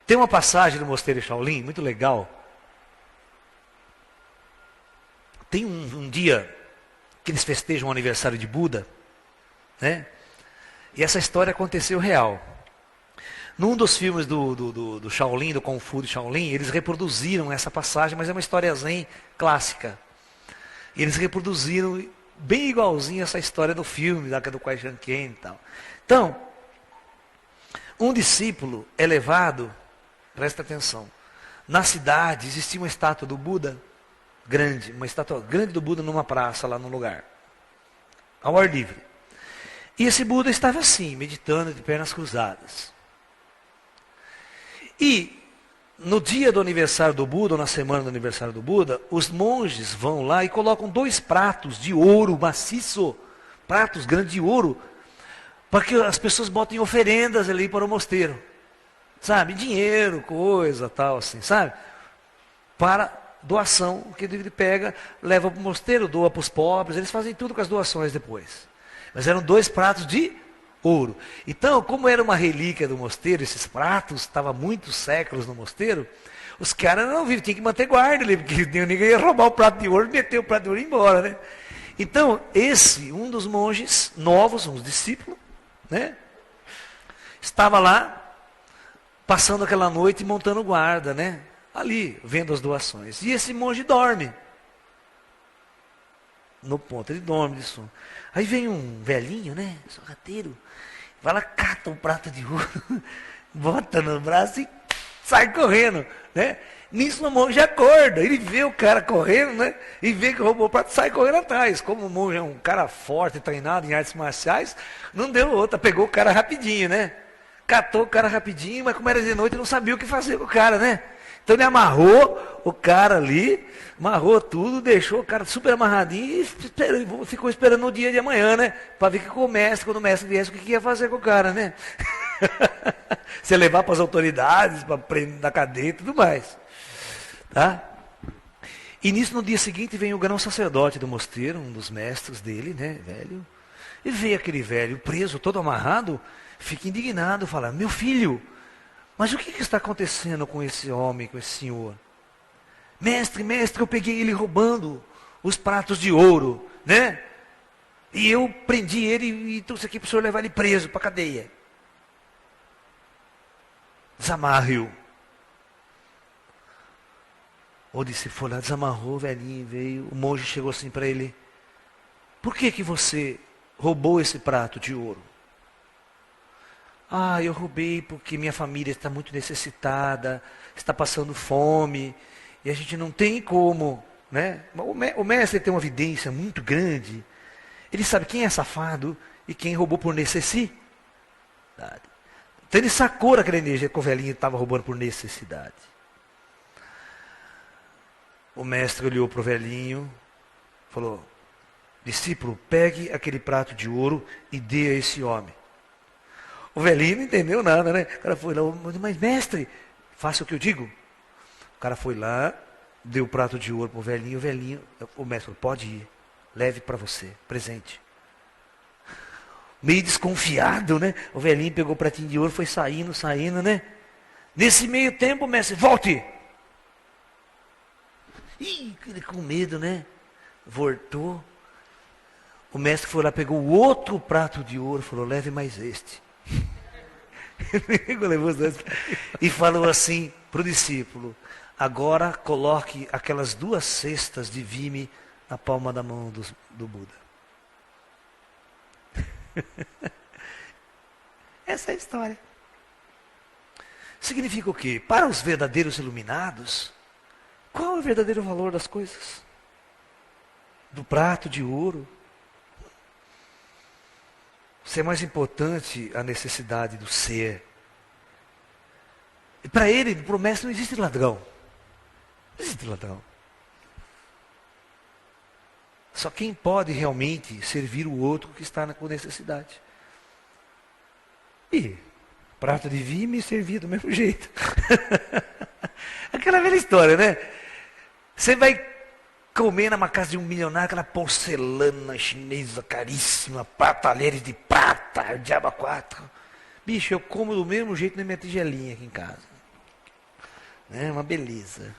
Tem uma passagem do Mosteiro de Shaolin, muito legal. Tem um dia que eles festejam o aniversário de Buda, né? E essa história aconteceu real. Num dos filmes do Shaolin, do Kung Fu de Shaolin, eles reproduziram essa passagem, mas é uma história zen clássica. E eles reproduziram bem igualzinho essa história do filme, do Kwai Chan Ken e tal. Então, um discípulo é levado, presta atenção, na cidade existia uma estátua do Buda grande, uma estátua grande do Buda numa praça lá num lugar, ao ar livre. E esse Buda estava assim, meditando de pernas cruzadas. E no dia do aniversário do Buda, ou na semana do aniversário do Buda, os monges vão lá e colocam 2 pratos de ouro maciço, pratos grandes de ouro, para que as pessoas botem oferendas ali para o mosteiro. sabe? Dinheiro, coisa, tal, assim, sabe? Para doação, que ele pega, leva para o mosteiro, doa para os pobres, eles fazem tudo com as doações depois. Mas eram 2 pratos de ouro. Então, como era uma relíquia do mosteiro, esses pratos, estavam muitos séculos no mosteiro, os caras não viram, tinha que manter guarda ali, porque ninguém ia roubar o prato de ouro, meter o prato de ouro e ir embora, né? Então, um dos monges novos, um discípulo, né? Estava lá, passando aquela noite e montando guarda, né? Ali, vendo as doações. E esse monge dorme. No ponto, ele dorme de sono. Aí vem um velhinho, né? Sorrateiro. Vai lá, cata um prato de ouro, bota no braço e sai correndo, né? Nisso o monge acorda, ele vê o cara correndo, né? E vê que roubou o prato, sai correndo atrás. Como o monge é um cara forte, treinado em artes marciais, não deu outra, pegou o cara rapidinho, né? Catou o cara rapidinho, mas como era de noite, não sabia o que fazer com o cara, né? Então ele amarrou o cara ali, amarrou tudo, deixou o cara super amarradinho e ficou esperando o dia de amanhã, né? Para ver que quando o mestre viesse, o que ia fazer com o cara, né? Se levar para as autoridades, para prender na cadeia e tudo mais. Tá? E nisso, no dia seguinte, vem o grão sacerdote do mosteiro, um dos mestres dele, né, velho. E vê aquele velho preso, todo amarrado, fica indignado, fala: meu filho, mas o que está acontecendo com esse homem, com esse senhor? Mestre, eu peguei ele roubando os pratos de ouro, né? E eu prendi ele e trouxe aqui para o senhor levar ele preso para a cadeia. Desamarre-o. O discípulo foi lá, desamarrou, o velhinho veio, o monge chegou assim para ele: por que você roubou esse prato de ouro? Ah, eu roubei porque minha família está muito necessitada, está passando fome, e a gente não tem como, né? O mestre tem uma evidência muito grande, ele sabe quem é safado e quem roubou por necessidade. Então ele sacou aquela energia que o velhinho estava roubando por necessidade. O mestre olhou para o velhinho, falou: discípulo, pegue aquele prato de ouro e dê a esse homem. O velhinho não entendeu nada, né? O cara foi lá: mas mestre, faça o que eu digo. O cara foi lá, deu o prato de ouro para o velhinho, o mestre falou: pode ir, leve para você, presente. Meio desconfiado, né? O velhinho pegou o pratinho de ouro, foi saindo, né? Nesse meio tempo, o mestre: volte! Ih, ele com medo, né? Voltou. O mestre foi lá, pegou o outro prato de ouro, falou: leve mais este. Levou os dois, e falou assim para o discípulo: agora coloque aquelas 2 cestas de vime na palma da mão do Buda. Essa é a história. Significa o quê? Para os verdadeiros iluminados, qual é o verdadeiro valor das coisas? Do prato de ouro? Se é mais importante a necessidade do ser. E para ele, para o mestre, não existe ladrão. Não existe ladrão. Só quem pode realmente servir o outro que está com necessidade. E prato de vime servia do mesmo jeito. Aquela velha história, né? Você vai comer numa casa de um milionário, aquela porcelana chinesa caríssima, talheres de prata, diabo 4. Bicho, eu como do mesmo jeito na minha tigelinha aqui em casa. É uma beleza.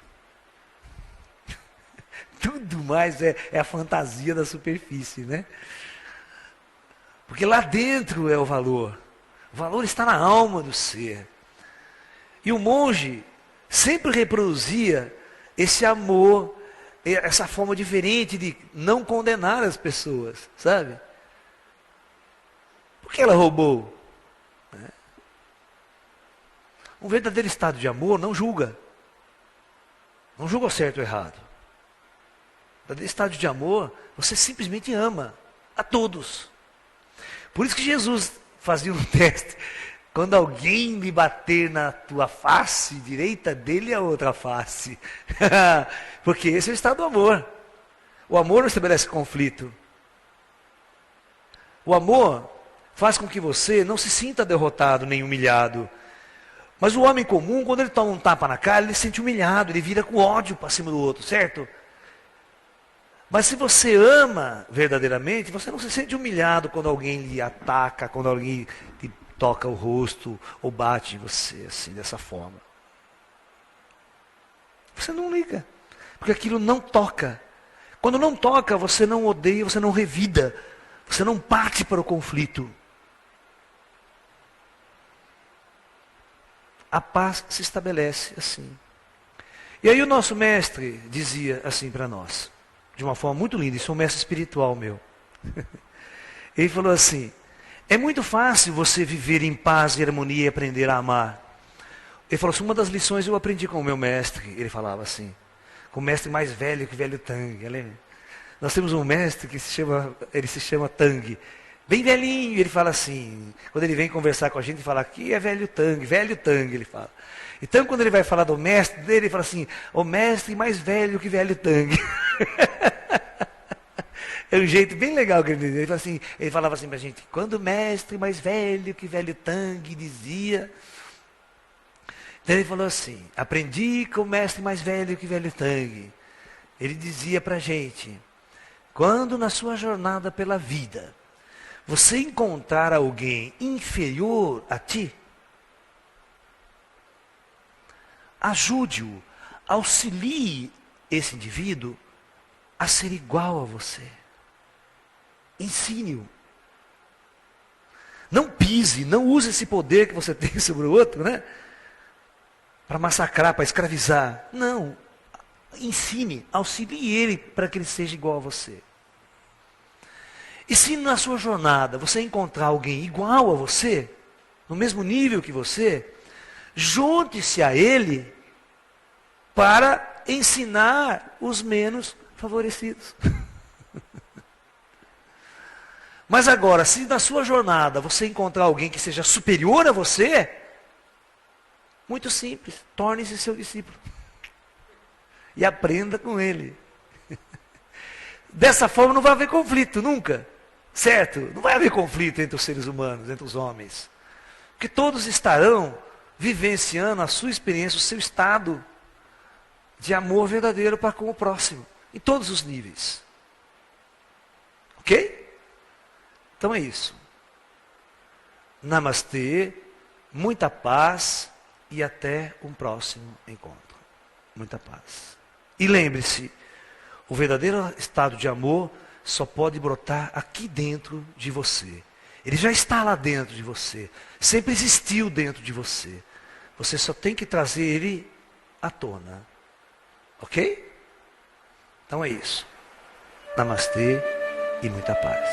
Tudo mais é a fantasia da superfície, né? Porque lá dentro é o valor. O valor está na alma do ser. E o monge sempre reproduzia esse amor, essa forma diferente de não condenar as pessoas, sabe? Por que ela roubou? Um verdadeiro estado de amor não julga. Não julga o certo ou errado. Um verdadeiro estado de amor, você simplesmente ama a todos. Por isso que Jesus fazia um teste. Quando alguém lhe bater na tua face direita, dele a outra face. Porque esse é o estado do amor. O amor não estabelece conflito. O amor faz com que você não se sinta derrotado nem humilhado, Mas o homem comum, quando ele toma um tapa na cara, ele se sente humilhado, ele vira com ódio para cima do outro, certo? Mas se você ama verdadeiramente, você não se sente humilhado quando alguém lhe ataca, quando alguém lhe toca o rosto ou bate em você, assim, dessa forma. Você não liga, porque aquilo não toca. Quando não toca, você não odeia, você não revida, você não parte para o conflito. A paz se estabelece assim. E aí o nosso mestre dizia assim para nós, de uma forma muito linda, isso é um mestre espiritual meu. Ele falou assim: é muito fácil você viver em paz e harmonia e aprender a amar. Ele falou assim, uma das lições eu aprendi com o meu mestre, ele falava assim, com o mestre mais velho que velho Tang. Nós temos um mestre que ele se chama Tang, bem velhinho, ele fala assim, quando ele vem conversar com a gente, ele fala, aqui é velho Tang, ele fala. Então quando ele vai falar do mestre dele, ele fala assim, o mestre mais velho que velho Tang. É um jeito bem legal que ele dizia. Ele falava assim para a gente, quando o mestre mais velho que velho Tang dizia. Então ele falou assim, aprendi com o mestre mais velho que velho Tang. Ele dizia para a gente, quando na sua jornada pela vida, você encontrar alguém inferior a ti, ajude-o, auxilie esse indivíduo a ser igual a você. Ensine-o. Não pise, não use esse poder que você tem sobre o outro, né? Para massacrar, para escravizar. Não. Ensine, auxilie ele para que ele seja igual a você. E se na sua jornada você encontrar alguém igual a você, no mesmo nível que você, junte-se a ele para ensinar os menos favorecidos. Mas agora, se na sua jornada você encontrar alguém que seja superior a você, muito simples, torne-se seu discípulo. E aprenda com ele. Dessa forma não vai haver conflito, nunca. Certo? Não vai haver conflito entre os seres humanos, entre os homens. Porque todos estarão vivenciando a sua experiência, o seu estado de amor verdadeiro para com o próximo. Em todos os níveis. Ok? Então é isso. Namastê, muita paz e até um próximo encontro. Muita paz. E lembre-se, o verdadeiro estado de amor só pode brotar aqui dentro de você. Ele já está lá dentro de você. Sempre existiu dentro de você. Você só tem que trazer ele à tona. Ok? Então é isso. Namastê e muita paz.